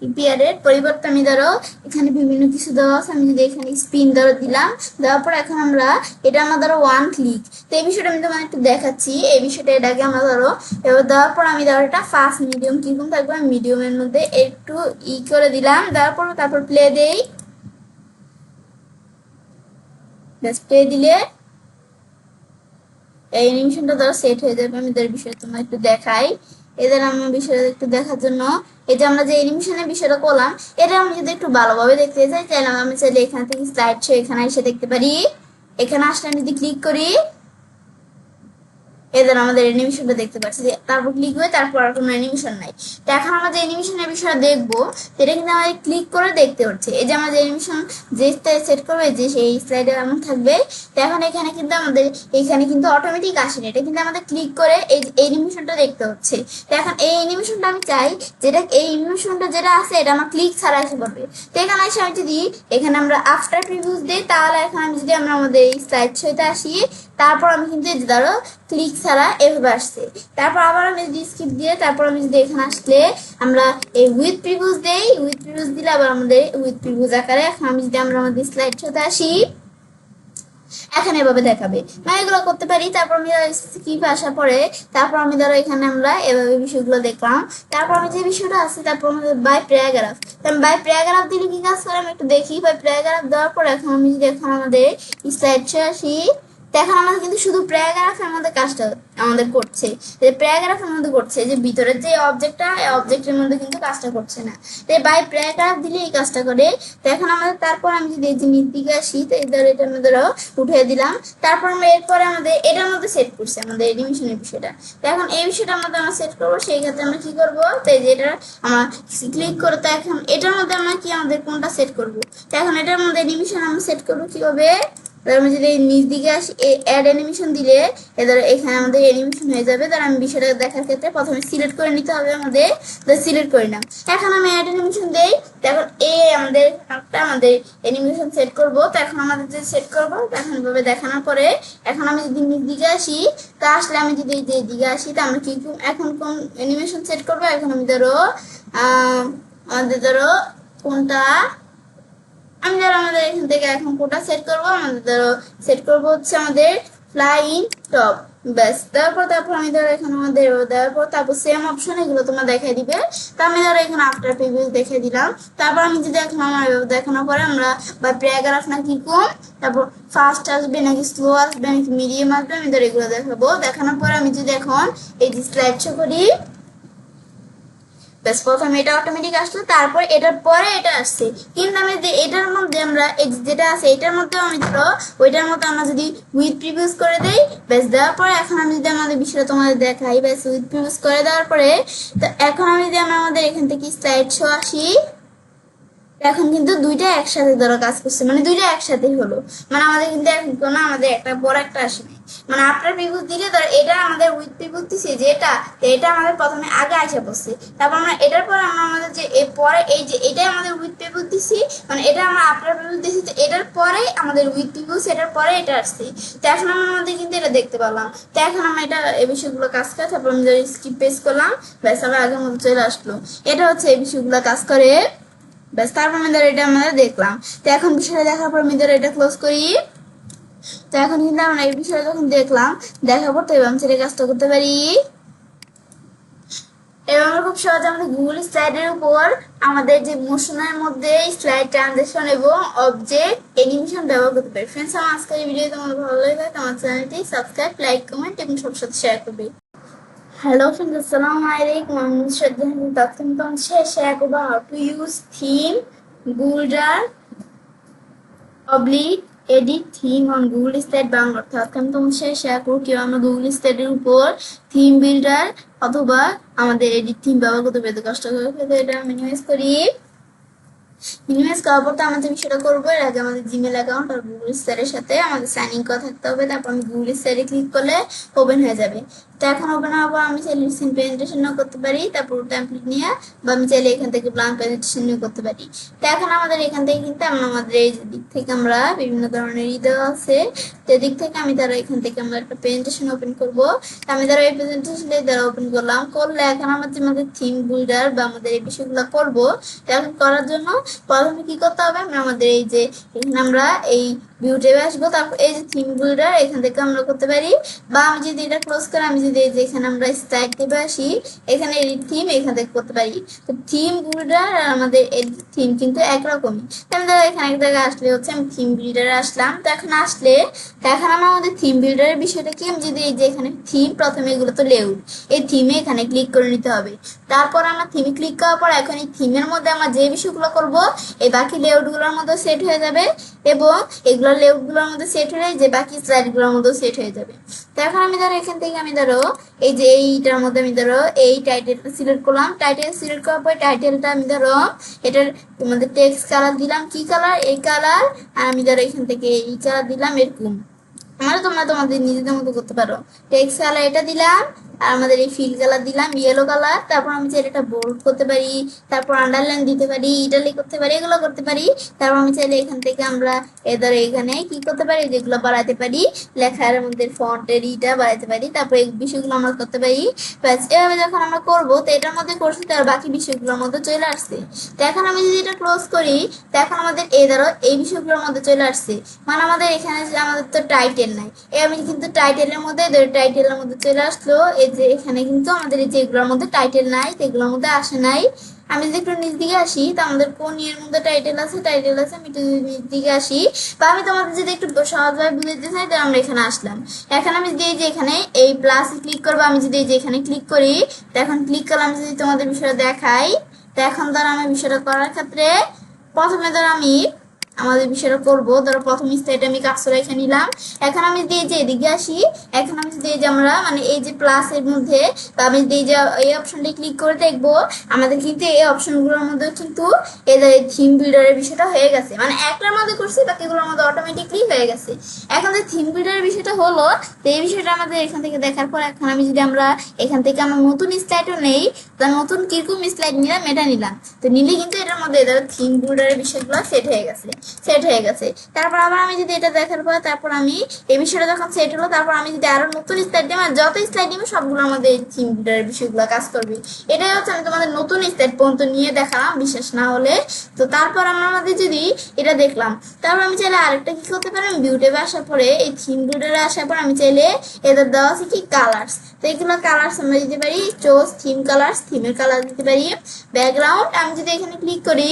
ইপিআর এর পরিবর্তে আমি ধরো এখানে বিভিন্ন কিছু দেওয়া আছে, আমি যদি এখানে স্পিন ধরো দিলাম, দেওয়ার পর এখন আমরা এটা আমরা ধরো ওয়ান ক্লিক। তো এই বিষয়টা আমি তোমার একটু দেখাচ্ছি, এই বিষয়টা এটাকে আমরা ধরো এবার দেওয়ার পর আমি ধরো এটা ফাস্ট মিডিয়াম কিরকম থাকবে, আমি মিডিয়ামের মধ্যে একটু করে দিলাম, দেওয়ার পর তারপর প্লে দেই। ব্যাস, প্লে দিলে এই অ্যানিমেশনটা ধরো সেট হয়ে যাবে। আমি এদের বিষয়ে তোমার একটু দেখাই, এদের আমার বিষয়টা একটু দেখার জন্য এই যে আমরা যে অ্যানিমেশনের বিষয়টা করলাম, এটা আমি যদি একটু ভালোভাবে দেখতে চাই তাহলে আমি চাইলে এখান থেকে স্লাইড শো এখানে এসে দেখতে পারি। এখানে আসলে আমি যদি ক্লিক করি এদের আমাদের অ্যানিমেশনটা দেখতে পাচ্ছি, যে তারপর ক্লিক হয়ে তারপর আর কোনো অ্যানিমেশন নাই। তো এখন আমরা যে অ্যানিমেশনের বিষয়টা দেখবো সেটা কিন্তু আমাদের ক্লিক করে দেখতে হচ্ছে। এই যে আমরা যে অ্যানিমেশন যে সেট করবে যে সেই স্লাইডে এমন থাকবে। তো এখন এখানে কিন্তু আমাদের এখানে কিন্তু অটোমেটিক আসেনি, এটা কিন্তু আমাদের ক্লিক করে এই অ্যানিমেশনটা দেখতে হচ্ছে। তো এখন এই অ্যানিমেশনটা আমি চাই যেটা এই অ্যানিমেশনটা যেটা আছে এটা আমার ক্লিক ছাড়া এসে পড়বে। তো এখানে এসে আমি যদি এখানে আমরা আফটার প্রিভিউস দিই তাহলে এখন আমি যদি আমরা আমাদের এই স্লাইড শোতে আসি, তারপর আমি কিন্তু ধরো ক্লিক ছাড়া এভাবে আসছে। তারপর আবার আমি যদি স্কিপ দিয়ে তারপর আমি যদি এখানে আসলে আমরা এই উইথ প্রিভিউস দেই, উইথ প্রিভিউস দিলে আবার আমাদের উইথ প্রিভিউস আকারে এখন আমি যদি আমরা আমাদের স্লাইড শোতে আসি এখন এভাবে দেখাবে, মানে এগুলো করতে পারি। তারপর আমি স্কিপ আসার পরে তারপর আমি ধরো এখানে আমরা এভাবে বিষয়গুলো দেখলাম। তারপর আমি যে বিষয়টা আছে তারপর আমাদের বাই প্যারাগ্রাফ, বাই প্যারাগ্রাফ দিলে কি কাজ করে আমি একটু দেখি। বাই প্যারাগ্রাফ দেওয়ার পর এখন আমি যদি এখন আমাদের স্লাইড শো আসি, এখন আমাদের কিন্তু শুধু প্যারাগ্রাফের মধ্যে কাজটা আমাদের করছে, যে প্যারাগ্রাফের মধ্যে করছে, যে ভিতরের যে অবজেক্টটা এই অবজেক্টের মধ্যে কিন্তু কাজটা করছে না। তো বাই প্যারাগ্রাফ দিলে এই কাজটা করে। তো এখন আমাদের তারপর আমি যদি এই জিনিস দিকে আসি তো এই ধরো এটা আমাদের উঠিয়ে দিলাম। তারপর আমরা এরপরে আমাদের এটার মধ্যে সেট করছি আমাদের অ্যানিমেশনের বিষয়টা। তো এখন এই বিষয়টা আমাদের আমরা সেট করবো, সেই ক্ষেত্রে আমরা কি করবো, তো এই যে এটা আমরা ক্লিক করে তো এখন এটার মধ্যে আমরা কি আমাদের কোনটা সেট করবো। তো এখন এটার মধ্যে অ্যানিমেশন আমরা সেট করবো কিভাবে, আমি যদি নিচ দিকে আসি অ্যাড অ্যানিমেশন দিলে এদের এখানে আমাদের অ্যানিমেশন হয়ে যাবে। তার আমি বিষয়টা দেখার ক্ষেত্রে প্রথমে সিলেক্ট করে নিতে হবে আমাদের, সিলেক্ট করে নাম। এখন আমি অ্যাড অ্যানিমেশন দেই, এখন আমাদের একটা আমাদের অ্যানিমেশন সেট করব। তো এখন আমাদের যে সেট করব এখন এভাবে দেখানোর পরে এখন আমি যদি নিচ দিকে আসি তা আসলে আমি যদি এই দিকে আসি তা আমরা কি এখন কোন অ্যানিমেশন সেট করবো। এখন আমি ধরো আমাদের ধরো কোনটা আমি ধরো আমাদের এখান থেকে এখন কোটা সেট করবো, আমাদের ধরো সেট করবো হচ্ছে আমাদের ফ্লাইং টপ। ব্যাস, তারপর আমি ধরো এখানে আমাদের দেওয়ার পর তারপর সেম অপশন এগুলো তোমার দেখাই দিবে। তো আমি ধরো এখানে আফটার প্রিভিউস দেখে দিলাম। তারপর আমি যদি এখন আমার দেখানোর পরে আমরা বা প্যারাগ্রাফ নাকি কম, তারপর ফাস্ট আসবে নাকি স্লো আসবে নাকি মিডিয়াম আসবে আমি ধরো এগুলো দেখাবো। দেখানোর পরে আমি যদি এখন এই যে স্লাইড শো করি, ব্যাস প্রথমে এটা অটোমেটিক আসলো, তারপর এটার পরে এটা আসছে। কিন্তু আমি এটার মধ্যে আমরা যেটা আছে এটার মধ্যে আমি ধরো ওইটার মধ্যে আমরা যদি উইথ প্রিভিউস করে দেই, ব্যাস দেওয়ার পরে এখন আমি যদি আমাদের বিষয়টা তোমাদের দেখাই, ব্যাস উইথ প্রিভিউস করে দেওয়ার পরে তো এখন আমি যদি আমরা আমাদের এখান থেকে স্লাইড শো আসি, এখন কিন্তু দুইটা একসাথে ধরো কাজ করছে, মানে দুইটা একসাথে হলো, মানে আমাদের কিন্তু এখন কোনো আমাদের একটা পর একটা আসেনি। মানে আফটার প্রিভিউস দিলে ধর এটা আমাদের উইথ প্রিভিউস দিছি যেটা, এটা আমাদের প্রথমে আগে আসে পড়ছে। তারপর আমরা এটার পর আমরা আমাদের যে পরে এই যে এটাই আমাদের উইথ প্রিভিউস দিছি, মানে এটা আমরা আফটার প্রিভিউস দিছি, তো এটার পরে আমাদের উইথ প্রিভিউস এটার পরে এটা আসছে। তো এখন আমরা আমাদের কিন্তু এটা দেখতে পেলাম। তো এখন আমরা এটা এই বিষয়গুলো কাজ করে তারপর আমি যদি স্কিপ পেস করলাম, ব্যাস আবার আগের মতো চলে আসলো। এটা হচ্ছে এই বিষয়গুলো কাজ করে। ব্যাস, তারপর আমি ধরো এটা আমরা দেখলাম। তো এখন বিষয়টা দেখার পর আমি ধরো এটা ক্লোজ করি। তো এখন কিন্তু আমরা এই বিষয়টা যখন দেখলাম দেখার পর তো এবার আমি সেটা কাজটা করতে পারি। এবার আমরা খুব সহজে আমাদের গুগল স্লাইডের উপর আমাদের যে মোশনের মধ্যে স্লাইড ট্রানজেকশন এবং অবজেক্ট অ্যানিমেশন ব্যবহার করতে পারি। ফ্রেন্ডস, আমার আজকের এই ভিডিও তোমাদের ভালো লাগে আমার চ্যানেলটি সাবস্ক্রাইব, লাইক, কমেন্ট এবং সবার সাথে শেয়ার করবে। Hello friends, Assalamualaikum. I'm Shraddha Tatkamton share about how to use theme builder oblique edit theme on Google Slide Bangla. অর্থাৎ আমি তোমার সাথে শেয়ার করব কিভাবে আমরা গুগল স্লাইডের উপর থিম বিল্ডার অথবা আমাদের এডিট থিম ব্যবহার করতে পারি। কষ্ট করে এটা মিনিমাইজ করি। মিনিমাইজ করার পর তো আমরা যে বিষয়টা করবো, এর আগে আমাদের জিমেল অ্যাকাউন্ট আর গুগল স্টারের সাথে আমাদের সাইন ইন করা থাকতে হবে। তারপর আমি গুগল স্টারে ক্লিক করলে ওপেন হয়ে যাবে। তো এখন ওপেন হওয়ার পর আমি চাইলে রিসেন্ট প্রেজেন্টেশনও করতে পারি, তারপর টেমপ্লেট নিয়ে, বা আমি চাইলে এখান থেকে ব্ল্যাঙ্ক প্রেজেন্টেশন নিয়ে করতে পারি। তো এখন আমাদের এখান থেকে কিন্তু আমাদের এই দিক থেকে আমরা বিভিন্ন ধরনের দেওয়া আছে, যে দিক থেকে আমি ধরো এখান থেকে আমরা একটা প্রেজেন্টেশন ওপেন করবো। আমি ধরো এই প্রেজেন্টেশন দ্বারা ওপেন করলাম, করলে এখন আমাদের থিম বিল্ডার বা আমাদের এই বিষয়গুলো করবো। এখন করার জন্য প্রথমে কি করতে হবে, আমরা আমাদের এই যে এখানে আমরা এই ভিউ ট্যাবে আসবো, তারপর এই যে থিম বিল্ডার এখান থেকে আমরা করতে পারি, বা আমি যদি এটা ক্লোজ করে আমি যদি এই যে এখানে আমরা স্টাইল ট্যাবে আসি, এখানে এই থিম এখান থেকে করতে পারি। তো থিম বিল্ডার আর আমাদের এই থিম কিন্তু একরকমই। আমি ধরো এখানে এক জায়গায় আসলে হচ্ছে আমি থিম বিল্ডারে আসলাম। তো এখন আসলে এখন আমরা আমাদের থিম বিল্ডারের বিষয়টা কি, আমি যদি এই যে এখানে থিম, প্রথমে এগুলো তো লেআউট, এই থিমে এখানে ক্লিক করে নিতে হবে। তারপর আমরা থিমে ক্লিক করার পর এখন এই থিমের মধ্যে আমরা যে বিষয়গুলো করব এই বাকি লেআউটগুলোর মধ্যে সেট হয়ে যাবে, এবং এগুলো লেআউটগুলোর মধ্যে সেট হলে যে বাকি স্লাইডগুলোর মধ্যে সেট হয়ে যাবে। তো এখন আমি ধরো এখান থেকে আমি ধরো এই যে এইটার মধ্যে আমি ধরো এই টাইটেলটা সিলেক্ট করলাম। টাইটেল সিলেক্ট করার পর টাইটেলটা আমি ধরো এটার তোমাদের টেক্সট কালার দিলাম, কি কালার, এই কালার। আর আমি ধরো এখান থেকে এই কালার দিলাম, এরকম তোমরা তোমাদের নিজেদের মতো করতে পারো। টেক্সট কালার এটা দিলাম, আর আমাদের এই ফিল কালার দিলাম ইয়েলো কালার। তারপর আমি চাইলে এটা বোল্ড করতে পারি, তারপর আন্ডারলাইন দিতে পারি, ইটালিক করতে পারি, এগুলো করতে পারি। তারপর আমি চাইলে এখান থেকে আমরা এদের এখানে কি করতে পারি, যেগুলো বাড়াতে পারি, লেখার মধ্যে ফন্টের ইটা বাড়াতে পারি, তারপর এই বিষয়গুলো আমরা করতে পারি। ব্যাস, এভাবে যখন আমরা করবো, তো এটার মধ্যে করছি, তার বাকি বিষয়গুলোর মধ্যে চলে আসছে। তো এখন আমি যদি এটা ক্লোজ করি, তো এখন আমাদের এই ধরো এই বিষয়গুলোর মধ্যে চলে আসছে। মানে আমাদের এখানে আমাদের তো টাইটেল নাই, আমি কিন্তু টাইটেলের মধ্যে টাইটেলের মধ্যে চলে আসলো। এই যে এখানে কিন্তু আমাদের এই যে এগুলোর মধ্যে টাইটেল নাই, এগুলোর মধ্যে আসে নাই। আমি যদি একটু নিচ দিকে আসি, তো আমাদের কোন ইয়ের মধ্যে টাইটেল আছে, আমি একটু নিচ দিকে আসি, বা আমি তোমাদের যদি একটু সহজভাবে বুঝতে চাই, তো আমরা এখানে আসলাম। এখন আমি যদি এই যে এখানে এই প্লাসে ক্লিক করবো, আমি যদি এই যে এখানে ক্লিক করি, তো এখন ক্লিক করলে আমি যদি তোমাদের বিষয়টা দেখাই, তো এখন ধরো আমি বিষয়টা করার ক্ষেত্রে প্রথমে ধরো আমি আমাদের বিষয়টা করবো। ধরো প্রথম স্লাইডে আমি কাজটা রেখে নিলাম। এখন আমি যদি এই যে এদিকে আসি, এখন আমি যদি এই যে আমরা মানে এই যে প্লাসের মধ্যে, বা আমি যদি এই যে এই অপশনটি ক্লিক করে দেখবো, আমাদের কিন্তু এই অপশনগুলোর মধ্যে কিন্তু এদের থিম বিল্ডারের বিষয়টা হয়ে গেছে। মানে একটার মধ্যে করছি, বাকিগুলোর মধ্যে অটোমেটিকলি হয়ে গেছে। এখন যে থিম বিল্ডারের বিষয়টা হলো, তো এই বিষয়টা আমাদের এখান থেকে দেখার পর এখন আমি যদি আমরা এখান থেকে আমরা নতুন স্লাইডও নেই, তা নতুন কিরকম স্লাইড নিলাম, এটা নিলাম, তো নিলে কিন্তু এটার মধ্যে এদের থিম বিল্ডারের বিষয়গুলো সেট হয়ে গেছে। তারপর আবার আমি যদি এটা দেখার পর তারপর আমি এই বিষয়টা যখন সেট হলো, তারপর আমি যদি আরো নতুন স্লাইড দিই, মানে যত স্লাইড দিই সবগুলো আমাদের এই থিম বিল্ডারের বিষয়গুলো কাজ করবে। এটাই হচ্ছে আমি তোমাদের নতুন স্লাইড পর্যন্ত নিয়ে দেখালাম, বিশ্বাস না হলে। তো তারপর আমরা আমাদের যদি এটা দেখলাম, তারপর আমি চাইলে আরেকটা কি করতে পারি, আমি ভিউ ট্যাবে আসার পরে এই থিম বিল্ডারে আসার পর আমি চাইলে এদের দেওয়া আছে কি কালার্স, তো এইগুলো কালার্স আমরা দিতে পারি, চোজ থিম কালার্স, থিমের কালার দিতে পারি। ব্যাকগ্রাউন্ড আমি যদি এখানে ক্লিক করি,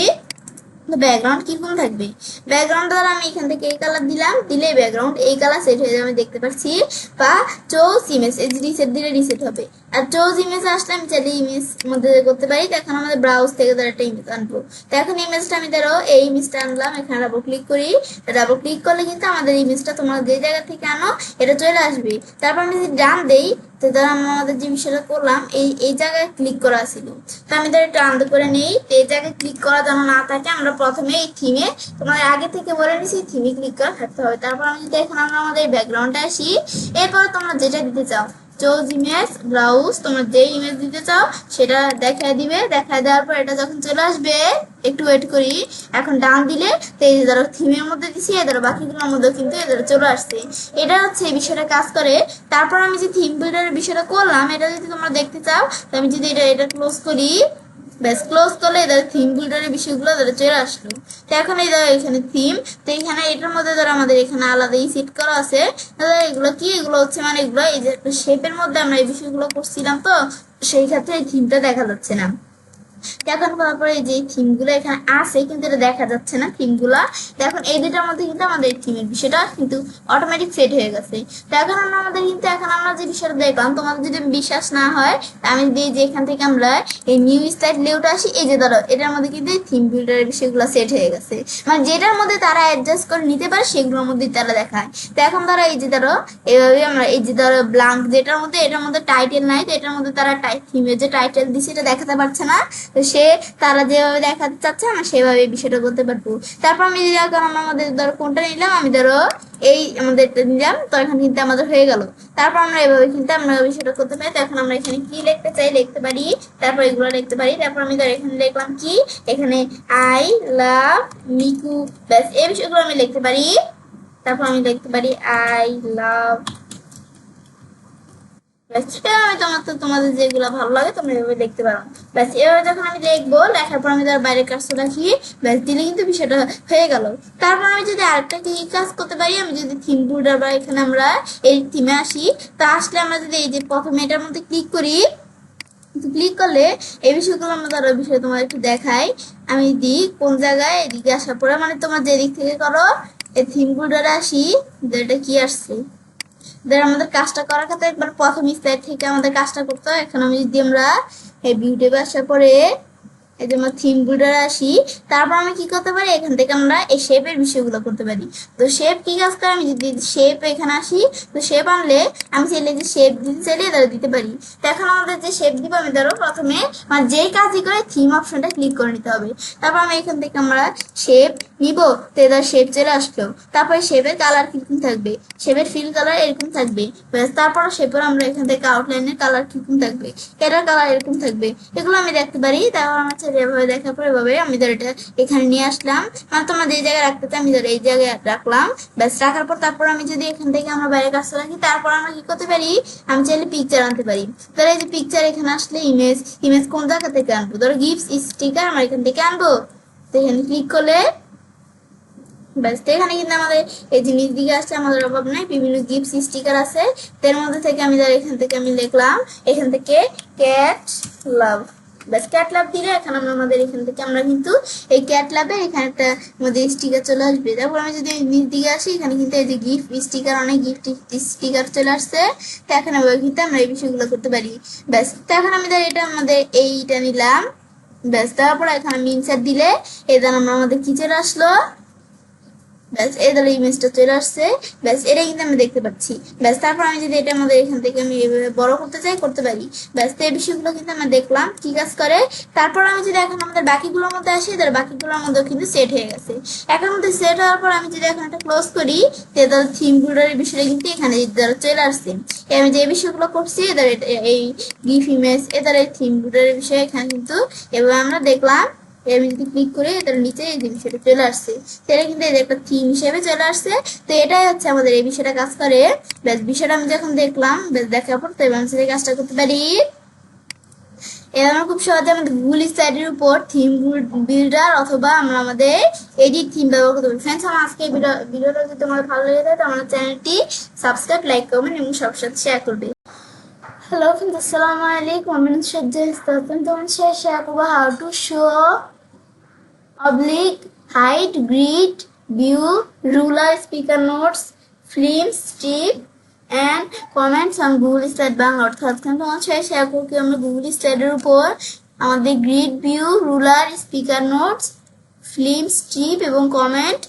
ব্যাকগ্রাউন্ড কিরকম থাকবে, ব্যাকগ্রাউন্ড দ্বারা আমি এখান থেকে এই কালার দিলাম, দিলে ব্যাকগ্রাউন্ড এই কালার সেট হয়ে যাবে, আমি দেখতে পাচ্ছি। বা চোজ ইমেজ, এই রিসেট দিলে রিসেট হবে। আর চোজ ইমেজ আসলে আমি চাইলে ইমেজ মধ্যে করতে পারি। তো এখন আমাদের ব্রাউজ থেকে ধরো একটা ইমেজ আনবো, তো এখন ইমেজটা আমি ধরো এই ইমেজটা আনলাম, এখানে ডাবল ক্লিক করি। ডাবল ক্লিক করলে কিন্তু আমাদের ইমেজটা তোমরা যে জায়গা থেকে আনো এটা চলে আসবে। তারপর আমি যদি ডান দেই, তো ধরো আমরা আমাদের যে বিষয়টা করলাম এই জায়গায় ক্লিক করা ছিল, তো আমি ধরো একটু আনতে করে নেই। তো এই জায়গায় ক্লিক করা যেন না থাকে, আমরা প্রথমে এই থিমে তোমাদের আগে থেকে বলে নিছি থিমে ক্লিক করা থাকতে হবে। তারপর আমি যদি এখন আমরা আমাদের ব্যাকগ্রাউন্ডে আসি, এরপরে তোমরা যেটা দিতে চাও, চোজ ইমেজ, ব্রাউজ, তোমরা যে ইমেজ দিতে চাও সেটা দেখায় দিবে। দেখায় দেওয়ার পর এটা যখন চলে আসবে, একটু ওয়েট করি, এখন ডান দিলে তো এই ধরো থিমের মধ্যে দিছি, এদের বাকিগুলোর মধ্যে কিন্তু এদের চলে আসছে। এটা হচ্ছে এই বিষয়টা কাজ করে। তারপর আমি যে থিম বিল্ডারের বিষয়টা করলাম, এটা যদি তোমরা দেখতে চাও, তো আমি যদি এটা ক্লোজ করি, ব্যাস ক্লোজ করলে এদের থিম বিল্ডারের বিষয়গুলো চলে আসলো। তো এখন এই ধরো এখানে থিম, তো এখানে এটার মধ্যে ধরো আমাদের এখানে আলাদাই সেট করা আছে। এগুলো কি, এগুলো হচ্ছে মানে এগুলো এই যে একটা শেপের মধ্যে আমরা এই বিষয়গুলো করছিলাম, তো সেই ক্ষেত্রে এই থিমটা দেখা যাচ্ছে না। এখন করার পরে যে থিমগুলো এখানে আছে কিন্তু এটা দেখা যাচ্ছে না থিমগুলা। এখন এই দুটার মধ্যে কিন্তু আমাদের থিমের বিষয়টা কিন্তু অটোমেটিক সেট হয়ে গেছে। তো এখন আমরা আমাদের কিন্তু এখন আমরা যে বিষয়টা দেখলাম, তোমাদের যদি বিশ্বাস না হয়, আমি দিই যে এখান থেকে আমরা এই নিউ স্লাইড লেআউট আসি, এই যে ধরো এটার মধ্যে কিন্তু থিম বিল্ডারের বিষয়গুলো সেট হয়ে গেছে। মানে যেটার মধ্যে তারা অ্যাডজাস্ট করে নিতে পারে সেগুলোর মধ্যেই তারা দেখায়। তো এখন ধরো এই যে ধরো এইভাবে আমরা এই যে ধরো ব্ল্যাঙ্ক যেটার মধ্যে, এটার মধ্যে টাইটেল নাই, তো এটার মধ্যে তারা থিমের যে টাইটেল দিচ্ছে এটা দেখাতে পারছে না। তো তো তারা যেভাবে দেখাতে চাচ্ছে আমরা সেভাবে বিষয়টা করতে পারবো। তারপর আমি যদি এখন আমাদের ধরো কোনটা নিলাম, আমি ধরো এই আমাদের নিলাম, তো এখানে কিন্তু আমাদের হয়ে গেল। তারপর আমরা এভাবে কিন্তু আমরা বিষয়টা করতে পারি। তো এখন আমরা এখানে কি লিখতে চাই লিখতে পারি, তারপর এগুলো লিখতে পারি। তারপর আমি ধরো এখানে লিখলাম কি, এখানে আই লাভ মিকু, ব্যাস এই বিষয়গুলো আমি লিখতে পারি। তারপর আমি লিখতে পারি আই লাভ, তোমাদের যেগুলো ভালো লাগে তোমরা এভাবে লিখতে পারো। ব্যাস এভাবে যখন আমি লিখবো, লেখার পর আমি তার বাইরের কাজটা রাখি, ব্যাস দিলে কিন্তু বিষয়টা হয়ে গেল। তারপর আমি যদি আরেকটা কি কাজ করতে পারি, আমি যদি থিম বোর্ডার বা এখানে আমরা এই থিমে আসি, তা আসলে আমরা যদি এই যে প্রথমে এটার মধ্যে ক্লিক করি, ক্লিক করলে এই বিষয়গুলো আমরা তার বিষয়ে তোমার একটু দেখাই। আমি দিই কোন জায়গায়, এদিকে আসার পরে মানে তোমার যে দিক থেকে করো, এই থিম বোর্ডারে আসি, যেটা কি আসছে আমাদের কাজটা করার ক্ষেত্রে একবার প্রথম স্লাইড থেকে আমাদের কাজটা করতে হয়। এখন আমি যদি আমরা এই ভিউতে আসার পরে এই যে আমরা থিম বিল্ডারে আসি, তারপর আমি কি করতে পারি, এখান থেকে আমরা এই শেপের বিষয়গুলো করতে পারি। তো শেপ কি কাজ করে, আমি যদি শেপ এখানে আসি, তো শেপ আনলে আমি চাইলে যে শেপ দিতে চাইলে তারা দিতে পারি। তো এখন আমাদের যে শেপ দিব, আমি ধরো প্রথমে মানে যেই কাজই করে থিম অপশনটা ক্লিক করে নিতে হবে। তারপর আমি এখান থেকে আমরা শেপ নিব, তো এদের শেপ চলে আসলো। তারপরে শেপের কালার কিরকম থাকবে, শেপের ফিল কালার এরকম থাকবে। তারপর শেপের আমরা এখান থেকে আউটলাইনের কালার কিরকম থাকবে, এটার কালার এরকম থাকবে, এগুলো আমি দেখতে পারি। তারপর আমার এভাবে দেখার পর এভাবে আমি ধর এটা এখানে নিয়ে আসলাম, মানে তোমরা যে জায়গায় রাখতে চাই আমি ধর এই জায়গায় রাখলাম। ব্যাস রাখার পর তারপর আমি যদি এখান থেকে আমরা বাইরে কাজটা রাখি, তারপর আমরা কি করতে পারি, আমি চাইলে পিকচার আনতে পারি। ধরো এই যে পিকচার এখানে আসলে ইমেজ কোন জায়গা থেকে আনবো, ধরো গিফট স্টিকার আমরা এখান থেকে আনবো। তো এখানে ক্লিক করলে ব্যাস এখানে কিন্তু আমাদের এই জিনিস দিকে আসছে, আমাদের অভাব নাই, বিভিন্ন গিফট স্টিকার আছে। তার মধ্যে থেকে আমি ধর এখান থেকে আমি লিখলাম এখান থেকে ক্যাট লাভ, ব্যাস ক্যাট লাভ দিলে এখন আমাদের এখান থেকে আমরা কিন্তু এই ক্যাট লাভের এখানে একটা আমাদের স্টিকার চলে আসবে। তারপর আমি যদি নিচ দিকে আসি, এখানে কিন্তু এই যে গিফট স্টিকার, অনেক গিফট স্টিকার চলে আসছে। তো এখন কিন্তু আমরা এই বিষয়গুলো করতে পারি। ব্যাস তো এখন আমি ধর এটা আমাদের এইটা নিলাম, ব্যাস তারপর এখন আমি ইনসার্ট দিলে এই ধর আমাদের কি চলে আসলো, ব্যাস এই ধরো ইমেজটা চলে আসছে। ব্যাস এটা কিন্তু আমি দেখতে পাচ্ছি। ব্যাস তারপর আমি যদি এটা আমাদের এখান থেকে আমি বড় করতে চাই করতে পারি। ব্যাস এই বিষয়গুলো কিন্তু আমরা দেখলাম কি কাজ করে। তারপর আমি যদি এখন আমাদের বাকিগুলোর মধ্যে আসি, তাহলে বাকিগুলোর মধ্যে কিন্তু সেট হয়ে গেছে। এখন মধ্যে সেট হওয়ার পর আমি যদি এখন একটা ক্লোজ করি, তাহলে থিম বিল্ডারের বিষয়টা কিন্তু এখানে চলে আসছে। আমি যে বিষয়গুলো করছি এদের এই গিফ ইমেজ এদের এই থিম বিল্ডারের বিষয়ে এখানে কিন্তু এবার আমরা দেখলাম। আমি যদি ক্লিক করি এটার নিচে এই যে বিষয়টা চলে আসছে, সেটা কিন্তু এই যে একটা থিম হিসেবে চলে আসছে। তো এটাই হচ্ছে আমাদের এই বিষয়টা কাজ করে। ব্যাস বিষয়টা আমি যখন দেখলাম, বেশ দেখার পর তো এবার আমি সেই কাজটা করতে পারি। এবার আমরা খুব সহজে আমাদের গুগল স্লাইডের উপর থিম বিল্ডার অথবা আমরা আমাদের এডিট থিম ব্যবহার করতে পারি। ফ্রেন্ডস, আমার আজকে ভিডিওটা যদি তোমাদের ভালো লেগে থাকে তো আমার চ্যানেলটি সাবস্ক্রাইব, লাইক, কমেন্ট এবং সবার সাথে শেয়ার করবে। Hello friends, Assalamu alaikum. I'm going to share how to show oblique, height, grid, view, ruler, speaker notes, film, strip and comments on Google Slide Bangla. অর্থাৎ তোমার সাথে শেয়ার করব কি আমরা গুগল স্লাইডের উপর আমাদের grid, view, ruler, speaker notes, film, strip এবং কমেন্ট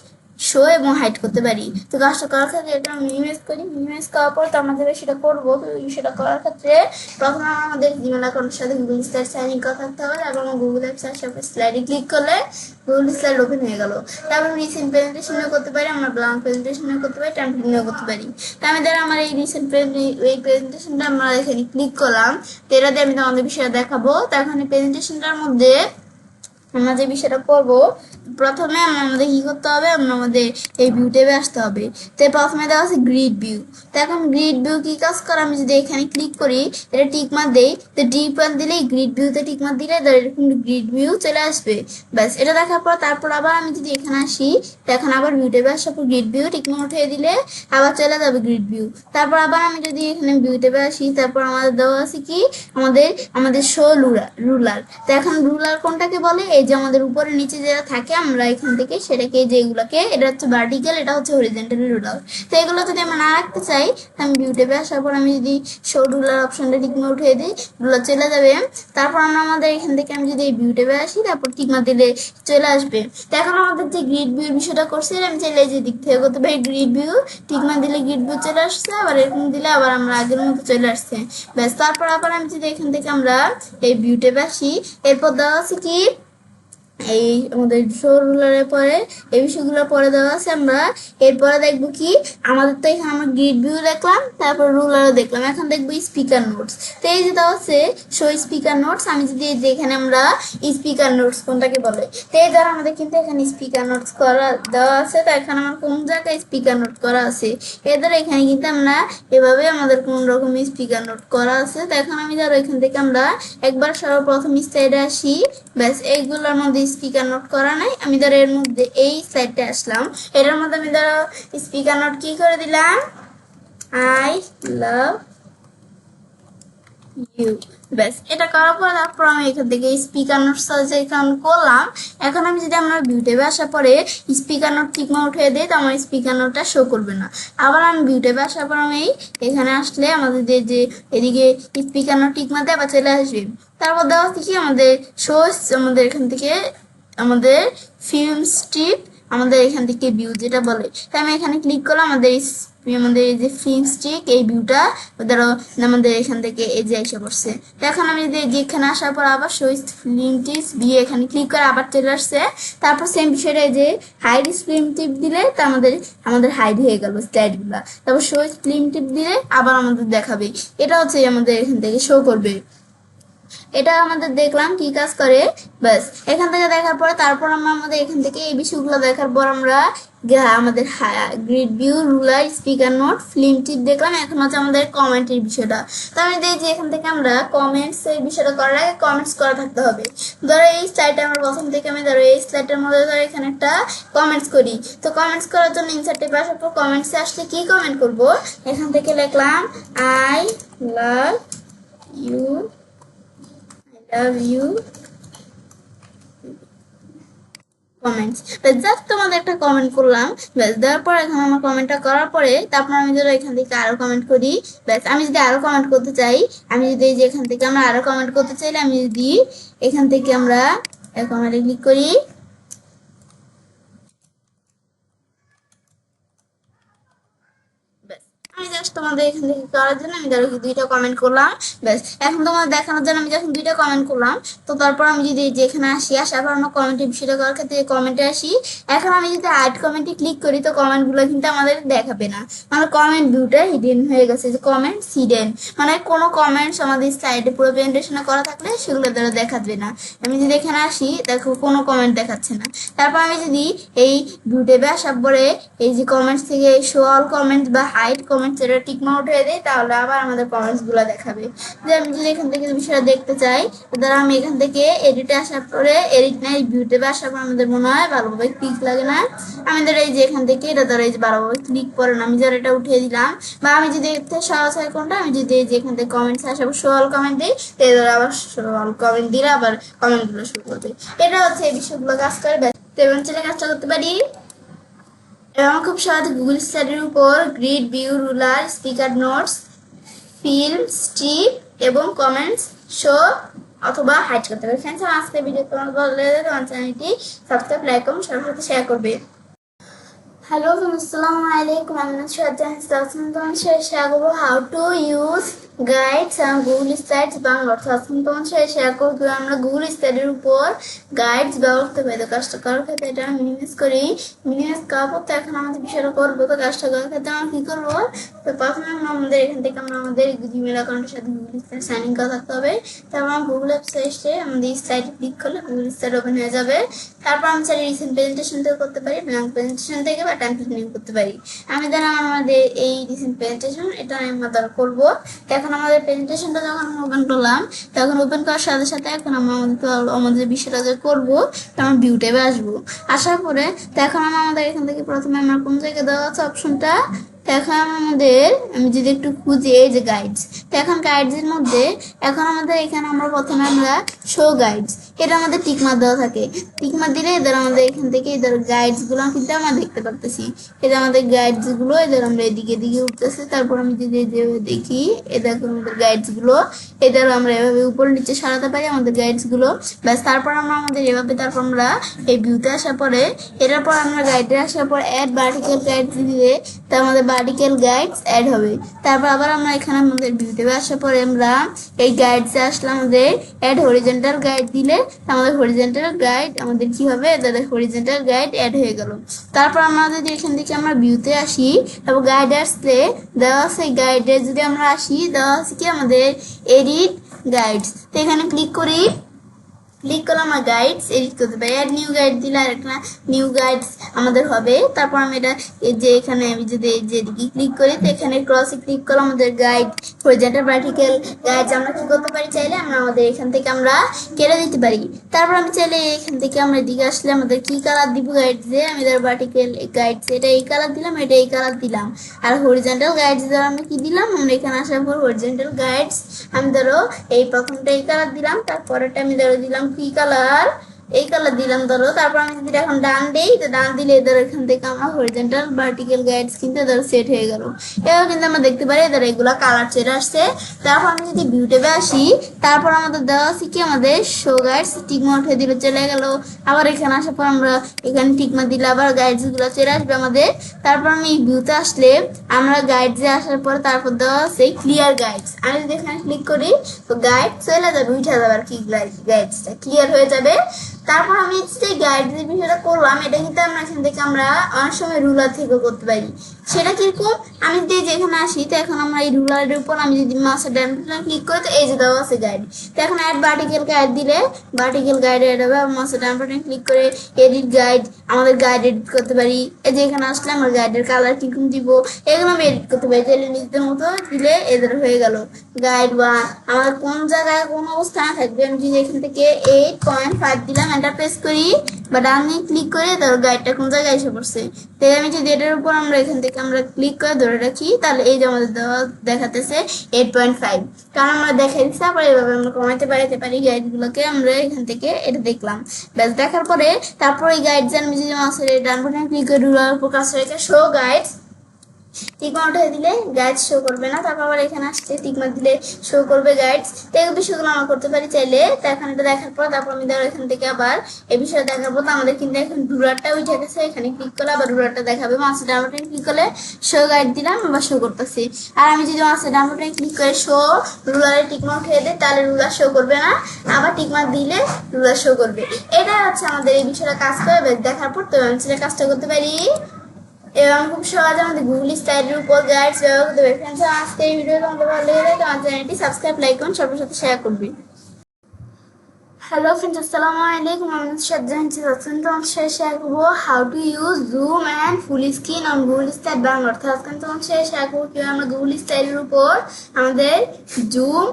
শো এবং হাইড করতে পারি। তো কাজটা করার ক্ষেত্রে এটা আমি ইমেজ করি, ইমেজ করার পর তো আমাদের সেটা করবো। সেটা করার ক্ষেত্রে প্রথমে আমাদের জিমেল অ্যাকাউন্টের সাথে গুগল স্লাইড সাইন ইন করা থাকতে হবে। তারপর আমার গুগল অ্যাপস সাথে স্লাইডে ক্লিক করলে গুগল স্লাইড ওপেন হয়ে গেল। তারপর রিসেন্ট প্রেজেন্টেশনও করতে পারি, আমরা ব্ল্যাঙ্ক প্রেজেন্টেশনও করতে পারি, টেমপ্লেটও করতে পারি। তো আমি ধর আমার এই রিসেন্ট এই প্রেজেন্টেশনটা আমরা এখানে ক্লিক করলাম, তো এটা দিয়ে আমি তোমাদের বিষয়টা দেখাবো। তো এখন এই প্রেজেন্টেশনটার মধ্যে আমরা যে বিষয়টা করবো, প্রথমে আমাদের কি করতে হবে, আমাদের এই ভিউ ট্যাবে আসতে হবে। তো প্রথমে দেওয়া আছে গ্রিড ভিউ। তো এখন গ্রিড ভিউ কি কাজ করে, আমি যদি এখানে ক্লিক করি, এটা টিক মার্ক দেই, তো টিক মার্ক দিলেই গ্রিড ভিউতে টিক মার্ক দিলে এরকম গ্রিড ভিউ চলে আসবে। ব্যাস এটা দেখার পর তারপর আবার আমি যদি এখানে আসি, তো এখন আবার ভিউ ট্যাবে আসার পর গ্রিড ভিউ টিক মার্ক উঠিয়ে দিলে আবার চলে যাবে গ্রিড ভিউ। তারপর আবার আমি যদি এখানে ভিউ ট্যাবে আসি, তারপর আমাদের দেওয়া আছে কি আমাদের শো রুলার। তো এখন রুলার কোনটাকে বলে, এই যে আমাদের উপরে নিচে যেটা থাকে আমরা এখান থেকে সেটাকে যেগুলোকে এটা হচ্ছে ভার্টিক্যাল, এটা হচ্ছে হরিজন্টাল রুলার। তো এগুলো যদি আমরা না রাখতে চাই আমি ভিউ ট্যাবে আসার পর আমি যদি শো রুলার অপশনটা টিকমা উঠিয়ে দিই রুলার চলে যাবে। তারপর আমরা আমাদের এখান থেকে আমি যদি এই ভিউ ট্যাবে আসি তারপর টিকমা দিলে চলে আসবে। তো এখন আমাদের যে গ্রিড ভিউ বিষয়টা করছি আমি চাইলে যে দিক থেকে করতে পারি গ্রিড ভিউ, টিকমা দিলে গ্রিড ভিউ চলে আসছে, আবার এরকম দিলে আবার আমরা আগের মতো চলে আসছে। ব্যাস তারপর আবার আমি যদি এখান থেকে আমরা এই ভিউ ট্যাবে আসি এরপর দেওয়া আছে কি এই আমাদের শো রুলারের পরে এই বিষয়গুলো পরে দেওয়া আছে। আমরা এরপরে দেখবো কি আমাদের তো এখানে আমরা গ্রিড ভিউ দেখলাম, তারপর রুলারও দেখলাম, এখন দেখবো স্পিকার নোটস। তো এই যে দেওয়া আছে শো স্পিকার নোটস, আমি যদি এখানে আমরা স্পিকার নোটস কোনটাকে বলে, তো এই দ্বারা আমাদের কিন্তু এখানে স্পিকার নোটস করা দেওয়া আছে। তো এখানে আমার কোন জায়গায় স্পিকার নোট করা আছে এর দ্বারা এখানে কিন্তু আমরা এভাবে আমাদের কোন রকম স্পিকার নোট করা আছে। তো এখন আমি ধরো এখান থেকে আমরা একবার সর্বপ্রথম স্লাইডে আসি, ব্যাস এইগুলোর মধ্যে স্পিকার নোট করা নাই, আমি ধরো এর মধ্যে এই স্লাইডটা আসলাম, এটার মধ্যে আমি ধরো স্পিকার নোট কি করে দিলাম আই লাভ ইউ। ব্যাস এটা করার পর তারপর আমি এখান থেকে স্পিকার নোট যেখান করলাম। এখন আমি যদি আমরা ভিউ ট্যাবে আসার পরে স্পিকার নোট টিকমা উঠিয়ে দিই তো আমার স্পিকার নোটটা শো করবে না। আবার আমি ভিউ ট্যাবে আসার পর আমি এখানে আসলে আমাদের যে এদিকে স্পিকার নোট টিকমা দিয়ে আবার চলে আসবে। তারপর দেওয়া হচ্ছে কি আমাদের শো, আমাদের এখান থেকে আমাদের ফিল্ম স্ট্রিপ, আমাদের এখান থেকে ভিউ যেটা বলে, তাই আমি এখানে ক্লিক করলাম, আমাদের এই যে ফিল্ম স্টিক এই ভিউটা ধরো আমাদের এখান থেকে এই যে এসে পড়ছে। তো এখন আমি যদি যেখানে আসার পর আবার শো ফিল্ম টিপস দিয়ে এখানে ক্লিক করে আবার চলে আসছে। তারপর সেম বিষয়টা এই যে হাইড ফিল্ম টিপ দিলে তো আমাদের হাইড হয়ে গেল স্লাইডগুলা। তারপর শো ফিল্ম টিপ দিলে আবার আমাদের দেখাবে, এটা হচ্ছে আমাদের এখান থেকে শো করবে। এটা আমাদের দেখলাম কি কাজ করে। ব্যাস এখান থেকে দেখার পরে তারপর আমরা আমাদের এখান থেকে এই বিষয়গুলো দেখার পর আমরা আমাদের grid view, ruler, speaker note, film tip দেখলাম। এখন হচ্ছে আমাদের কমেন্টের বিষয়টা। তো আমি দেখি যে এখান থেকে আমরা কমেন্টস এই বিষয়টা করার আগে কমেন্টস করা থাকতে হবে। ধরো এই স্লাইডটা আমার প্রথম থেকে আমি ধরো এই স্লাইডটার মধ্যে ধরো এখানে একটা কমেন্টস করি। তো কমেন্টস করার জন্য ইনসার্ট টেপে আসার পর কমেন্টসে আসলে কি কমেন্ট করব, এখান থেকে লিখলাম I love you, love you comments. Just তোমাদের একটা কমেন্ট করলাম, ব্যাস দেওয়ার পর এখন আমার কমেন্টটা করার পরে তারপর আমি যদি এখান থেকে আরো কমেন্ট করি, ব্যাস আমি যদি আরো কমেন্ট করতে চাই, আমি যদি এই যে এখান থেকে আমরা আরো কমেন্ট করতে চাইলে আমি যদি এখান থেকে আমরা কমেন্টে ক্লিক করি, আমি জাস্ট তোমাদের এখান থেকে করার জন্য আমি ধরো দুইটা কমেন্ট করলাম। ব্যাস এখন তোমাদের দেখানোর জন্য আমি যখন দুইটা কমেন্ট করলাম তো তারপর আমি যদি যেখানে আসি আসার পর আমরা কমেন্টের বিষয়টা করার ক্ষেত্রে কমেন্টে আসি। এখন আমি যদি আর্ট কমেন্টে ক্লিক করি তো কমেন্টগুলো কিন্তু আমাদের দেখাবে না, মানে কমেন্ট ভিউটা হিডেন হয়ে গেছে, যে কমেন্ট হিডেন, মানে কোনো কমেন্টস আমাদের স্লাইডে পুরো প্রেজেন্টেশনে করা থাকলে সেগুলো দ্বারা দেখাবে না। আমি যদি এখানে আসি দেখো কোনো কমেন্ট দেখাচ্ছে না। তারপর আমি যদি এই ভিউ ট্যাবে আসার পরে এই যে কমেন্টস থেকে শো অল কমেন্টস বা হাইড কমেন্টস এটা টিকমা উঠিয়ে দেয় তাহলে আবার আমাদের কমেন্টস গুলো দেখাবে। যে আমি যদি এখান থেকে বিষয়টা দেখতে চাই ধরো আমি এখান থেকে এডিটে আসার পরে এডিট নাই ভিউ ট্যাবে আসার পর আমাদের মনে হয় ভালোভাবে ক্লিক লাগে না, আমি ধরো এই যে এখান থেকে এটা ধরো এই যে ভালোভাবে ক্লিক করে না, আমি ধরো এটা উঠিয়ে দিলাম। বা আমি যদি এর সহজ হয় কোনটা, আমি যদি এই যে এখান থেকে কমেন্টস আসার পর শো অল কমেন্ট দিই তো ধরো আবার শো অল কমেন্ট দিলে আবার কমেন্ট গুলো শুরু করবে। এটা হচ্ছে এই বিষয়গুলো কাজ করে। এবং চলে কাজটা করতে পারি এবং খুব সহজে গুগল স্লাইডের উপর grid view, ruler, speaker notes, film strip এবং কমেন্টস শো অথবা হাইড করতে পারি। ফ্রেন্ডস আমার আজকে ভিডিও তোমার বললে তোমার চ্যানেলটি সাবস্ক্রাইব, লাইক এবং সবার সাথে শেয়ার করবে। হ্যালো আসসালামু আলাইকুম, আমি তোমার সাথে শেয়ার করবো হাউ টু ইউজ গাইডস এবং গুগল স্লাইডস বাংলা। অর্থাৎ তোমার সাথে শেয়ার করবো আমরা গুগল স্লাইডের উপর গাইডস ব্যবহার করতে পারি। তো কাজটা করার ক্ষেত্রে এটা মিনিমাইজ করি, মিনিমাইজ করার পর তো এখন আমাদের বিষয়টা করবো। তো কাজটা করার ক্ষেত্রে আমরা কি করবো, তো প্রথমে আমাদের এখান থেকে আমরা আমাদের জিমেল অ্যাকাউন্টের সাথে গুগল স্লাইড সাইন ইন করা থাকতে হবে। তারপর আমরা গুগল ওয়েবসাইটে আমাদের স্লাইডে ক্লিক করলে গুগল স্লাইড ওপেন হয়ে যাবে। তারপর আমি চাই রিসেন্ট প্রেজেন্টেশন থেকে করতে পারি, ব্ল্যাঙ্ক প্রেজেন্টেশন থেকে বা টেমপ্লেট নিয়ে করতে পারি। আমি ধরো আমাদের এই রিসেন্ট প্রেজেন্টেশন এটা আমরা ধরো করবো। এখন আমাদের প্রেজেন্টেশনটা যখন ওপেন করলাম তখন ওপেন করার সাথে সাথে এখন আমরা আমাদের বিষয়টা যে করবো তখন ভিউ ট্যাবে আসবো। আসার পরে তো এখন আমাদের এখান থেকে প্রথমে আমরা কোন জায়গায় দেওয়া আছে অপশনটা, এখন আমাদের আমি যদি একটু খুঁজি এই যে গাইডস, তো এখন গাইডস এর মধ্যে এখন আমাদের এখানে আমরা প্রথমে আমরা শো গাইডস এটা আমাদের টিকমার্ক দেওয়া থাকে। টিকমার্ক দিলে এদের আমাদের এখান থেকে এদের গাইডসগুলো কিন্তু আমরা দেখতে পারতেছি। এটা আমাদের গাইডসগুলো এদের আমরা এদিকে এদিকে উঠতেছে। তারপর আমি যদি দেখি এদের আমাদের গাইডসগুলো এদের আমরা এভাবে উপর নিচে সারাতে পারি আমাদের গাইডসগুলো। ব্যাস তারপর আমরা আমাদের এভাবে তারপর আমরা এই ভিউতে আসার পরে এটার পর আমরা গাইডে আসার পর অ্যাড ভার্টিক্যাল গাইডস দিলে তা আমাদের ভার্টিক্যাল গাইডস অ্যাড হবে। তারপর আবার আমরা এখানে আমাদের ভিউতে আসার পরে আমরা এই গাইডসে আসলে আমাদের অ্যাড হরিজন্টাল গাইড দিলে আমাদের হরিজন্টাল গাইড আমাদের কি হবে, তাদের হরিজন্টাল গাইড অ্যাড হয়ে গেল। তারপর আমাদের এখান থেকে আমরা ভিউতে আসি এবং গাইড আসলে দেওয়া আছে গাইডে যদি আমরা আসি দেওয়া আছে কি আমাদের এডিট গাইডস। তো এখানে ক্লিক করি, ক্লিক করলাম আমরা গাইডস এডিট করতে পারি। অ্যাড নিউ গাইড দিলে আর একটা নিউ গাইডস আমাদের হবে। তারপর আমি এটা যে এখানে আমি যদি যেদিকে ক্লিক করি তো এখানে ক্রসে ক্লিক করলাম আমাদের গাইড হরিজন্টাল ভার্টিক্যাল গাইডস আমরা কি করতে পারি চাইলে আমরা আমাদের এখান থেকে আমরা কেটে দিতে পারি। তারপর আমি চাইলে এখান থেকে আমরা এদিকে আসলে আমাদের কি কালার দিব গাইডসে আমি ধর ভার্টিক্যাল গাইডস এটা এই কালার দিলাম, এটা এই কালার দিলাম। আর হরিজন্টাল গাইডস ধরো আমি কি দিলাম, আমরা এখানে আসার পর হরিজন্টাল গাইডস আমি ধরো এই প্রথমটা এই কালার দিলাম, তারপরেটা আমি ধরো দিলাম কি কালার, এই কালার দিলাম ধরো। তারপর আমি যদি এখন ডান দেই তো ডান দিলে এদের এখান থেকে আমরা হরিজন্টাল ভার্টিক্যাল গাইডস কিন্তু এদের সেট হয়ে গেল। এবার কিন্তু আমরা দেখতে পারি এদের এগুলা কালার চলে আসছে। তারপর আমি যদি ভিউ ট্যাবে আসি তারপর আমাদের দেওয়া আছে কি আমাদের শো গাইডস টিকমা উঠে দিলে চলে গেল। আবার এখানে আসার পর আমরা এখানে টিকমা দিলে আবার গাইডস গুলো চলে আসবে আমাদের। তারপর আমি ভিউতে আসলে আমরা গাইডসে আসার পর তারপর দেওয়া আছে ক্লিয়ার গাইডস। আমি যদি এখানে ক্লিক করি তো গাইড চলে যাবে, উঠে যাবে আর কি গাইডসটা ক্লিয়ার হয়ে যাবে। তারপর আমি যে গাইডের বিষয়টা করলাম এটা কিন্তু আমরা এখান থেকে আমরা অনেক সময় রুলার থেকেও করতে পারি। সেটা কিরকম, আমি যদি যেখানে আসি তো এখন আমরা এই রুলারের উপর আমি যদি মাউসের ডান বাটনে ক্লিক করি তো এই যে দেওয়া আছে গাইড। তো এখন অ্যাড ভার্টিক্যাল গাইড দিলে ভার্টিক্যাল গাইড এড হবে। মাউসের ডান বাটনে ক্লিক করে এডিট গাইড আমাদের গাইড এডিট করতে পারি। এই যে এখানে আসলে আমরা গাইডের কালার কিরকম দিব এগুলো আমি এডিট করতে পারি। তাহলে নিজেদের মতো দিলে এদের হয়ে গেল গাইড 1। আমাদের কোন জায়গায় কোন অবস্থানে থাকবে আমি যদি এখান থেকে 8.5 দিলাম এন্টার প্রেস করি বা ডানে ক্লিক করে ধরো গাইডটা কোন জায়গায় এসে পড়ছে। তাই আমি যদি এটার উপর আমরা এখান থেকে আমরা ক্লিক করে ধরে রাখি তাহলে এই যে আমাদের দেওয়া দেখাতেছে 8.5, কারণ আমরা দেখাই দিচ্ছি। তারপরে এইভাবে আমরা কমাইতে বাড়াইতে পারি গাইডগুলোকে আমরা এখান থেকে এটা দেখলাম। ব্যাস দেখার পরে তারপর এই গাইড আমি যদি মাউসের ডান বাটনে ক্লিক করে রুলার উপর কাজ রেখে শো গাইড টিকমা উঠে দিলে গাইডস শো করবে না। তারপর আবার এখানে আসছে টিকমা দিলে শো করবে গাইডস। তো এই বিষয়গুলো আমরা করতে পারি চাইলে। তো এখন এটা দেখার পর তারপর আমি ধরো এখান থেকে আবার এই বিষয়ে দেখার পর আমাদের কিন্তু এখন রুলারটা উঠে গেছে। এখানে ক্লিক করলে আবার রুলারটা দেখাবে। মাউসের ডান বাটনে ক্লিক করলে শো গাইড দিলাম আবার শো করতেছি। আর আমি যদি মাউসের ডান বাটনে ক্লিক করে শো রুলারে টিকমা উঠে দিই তাহলে রুলার শো করবে না, আবার টিকমা দিলে রুলার শো করবে। এটা হচ্ছে আমাদের এই বিষয়টা কাজ করে দেখার পর তো আমি সেটা কাজটা করতে পারি এবং খুব সহজে আমাদের গুগল স্টাইলের উপর গাইডস ব্যবহার করতে পারি। ফ্রেন্ডস আজকে এই ভিডিও তোমাদের ভালো লেগে থাকে আমার চ্যানেলটি সাবস্ক্রাইব লাইক করুন সবার সাথে শেয়ার করবি। হ্যালো ফ্রেন্ডস আসসালামু আলাইকুম, আমি নুসরাত জাহান তোমাদের সাথে শেয়ার করবো how to use zoom and full screen on Google style Bangla. অর্থাৎ আজকে তোমাদের সাথে শেয়ার করবো কিভাবে আমরা গুগল স্টাইলের উপর আমাদের জুম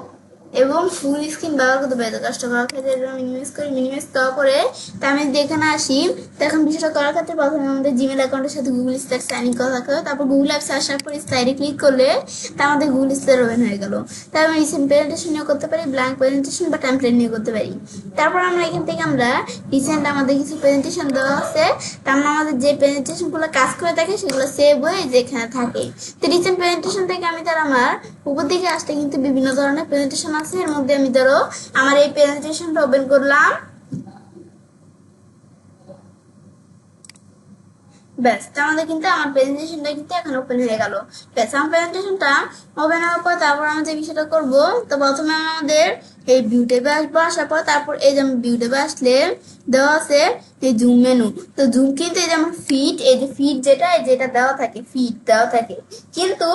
এবং ফুল স্ক্রিন ব্যবহার করতে পারি। তো কাজটা করার ক্ষেত্রে মিনিমাইজ করি, মিনিমাইজ করার পরে তা আমি যদি এখানে আসি তো এখন বিষয়টা করার ক্ষেত্রে প্রথমে আমাদের জিমেল অ্যাকাউন্টের সাথে গুগল স্টাইল সাইন ইন করা থাকে। তারপর গুগল অ্যাপস আসার পরে স্লাইডে ক্লিক করলে তা আমাদের গুগল স্টাইল ওপেন হয়ে গেল। তাই আমি রিসেন্ট প্রেজেন্টেশন নিয়ে করতে পারি, ব্ল্যাঙ্ক প্রেজেন্টেশন বা টেমপ্লেট নিয়ে করতে পারি। তারপর আমরা এখান থেকে আমরা রিসেন্ট আমাদের কিছু প্রেজেন্টেশন দেওয়া আছে, তার মানে আমাদের যে প্রেজেন্টেশনগুলো কাজ করে থাকে সেগুলো সেভ হয়ে যেখানে থাকে। তো রিসেন্ট প্রেজেন্টেশন থেকে আমি তার আমার উপর দিকে আসতে কিন্তু বিভিন্ন ধরনের প্রেজেন্টেশন আছে। এর মধ্যে আমি ধরো আমার এই প্রেজেন্টেশনটা ওপেন করলাম, ব্যাস আমাদের কিন্তু আমার প্রেজেন্টেশনটা কিন্তু এখন ওপেন হয়ে গেল। ব্যাস আমার প্রেজেন্টেশনটা ওপেন হওয়ার পর তারপর আমরা যে বিষয়টা করবো তো প্রথমে আমাদের এই ভিউ ট্যাবে আসবো। আসার পর তারপর এই যে আমি ভিউ ট্যাবে আসলে দেওয়া আছে এই জুম মেনু। তো জুম কিন্তু এই যে আমার ফিট, এই যে ফিট যেটা দেওয়া থাকে ফিট দেওয়া থাকে, কিন্তু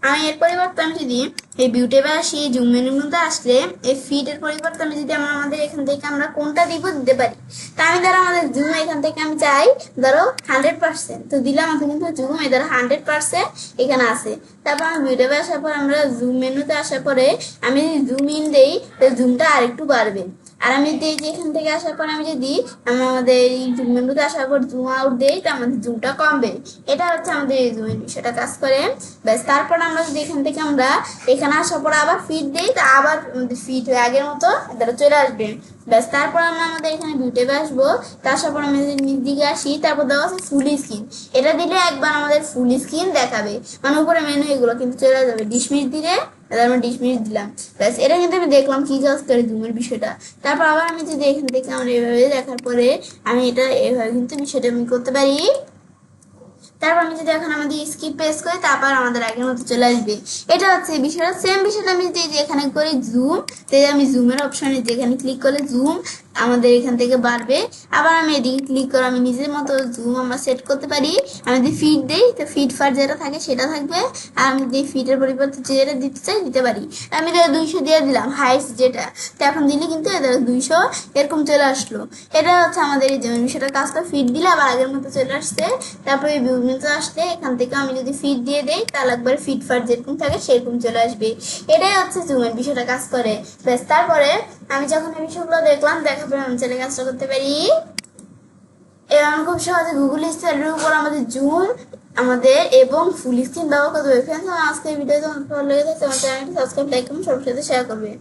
আমি এর পরিবর্তে আমি যদি এই ভিউ ট্যাবে আসি জুম মেনুর মধ্যে আসলে এই ফিটের পরিবর্তে আমি যদি আমাদের এখান থেকে আমরা কোনটা দিব দিতে পারি। তা আমি ধরো আমাদের জুম এখান থেকে আমি চাই ধরো 100%, তো দিলাম আমাকে কিন্তু জুম এই ধরো 100% এখানে আছে। তারপর আমি ভিউ ট্যাবে আসার পর আমরা জুম মেনুতে আসার পরে আমি যদি জুম ইন দেই তো জুমটা আরেকটু বাড়বে। আর আমি যদি এই যে এখান থেকে আসার পর আমি যদি আমাদের এই জুম মেনুতে আসার পর জুম আউট দেই, তো আমাদের জুমটা কমবে। এটা হচ্ছে আমাদের এই জুমের বিষয়টা কাজ করে। ব্যাস, তারপর আমরা যদি এখান থেকে আমরা এখানে আসার পর আবার ফিট দেই, তা আবার আমাদের ফিট হয়ে আগের মতো এটা চলে আসবে। ব্যাস, তারপর আমরা আমাদের এখানে ভিউ ট্যাবে আসবো। তারপর আমরা আমাদের নিচ দিকে আসি, তারপর দেওয়া আছে ফুল স্ক্রিন। এটা দিলে একবার আমাদের ফুল স্ক্রিন দেখাবে, মানে উপরে মেনু এগুলো কিন্তু চলে যাবে। ডিসমিস দিলে আমরা ডিসমিস দিলাম। ব্যাস, এটা কিন্তু আমি দেখলাম কি কাজ করে জুমের বিষয়টা। তারপর আবার আমি যদি এখান থেকে আমরা এভাবে দেখার পরে আমি এটা এভাবে কিন্তু বিষয়টা আমি করতে পারি। তারপর আমি যদি এখন আমাদের স্কিপ প্রেস করি, তারপর আমাদের আগের মতো চলে আসবে। এটা হচ্ছে বিষয়টা, সেম বিষয়টা আমি যদি এখানে করি জুম, তাই আমি জুমের অপশনে যেখানে ক্লিক করলে জুম আমাদের এখান থেকে বাড়বে। আবার আমি এদিকে ক্লিক করে আমি নিজের মতো জুম আমরা সেট করতে পারি। আমি যদি ফিট দিই, তো ফিট ফার যেটা থাকে সেটা থাকবে। আর আমি যদি ফিটের পরিবর্তে যেটা দিতে চাই দিতে পারি। আমি 200 দিয়ে দিলাম হাইস্ট যেটা, তো এখন দিলে কিন্তু এদের 200 এরকম চলে আসলো। এটা হচ্ছে আমাদের এই জন্য সেটা কাজটা ফিট দিলে আবার আগের মতো চলে আসছে। তারপরে এই ভিউ মেনুতে আসলে এখান থেকে আমি যদি ফিট দিয়ে দেই, তাহলে একবার ফিট ফার যেরকম থাকে সেরকম চলে আসবে। এটাই হচ্ছে জুমের বিষয়টা কাজ করে। ব্যাস, তারপরে আমি যখন এই বিষয়গুলো দেখলাম, দেখার পরে আমি চলে কাজটা করতে পারি। এবার খুব সহজে গুগল স্টাইলের উপর আমাদের জুম আমাদের এবং ফুল স্ক্রিন ব্যবহার করতে হবে। ফ্রেন্ডস, আমার আজকের ভিডিও তোমার ভালো লেগে থাকে আমার চ্যানেলটি সাবস্ক্রাইব, লাইক এবং সবার সাথে শেয়ার করবে।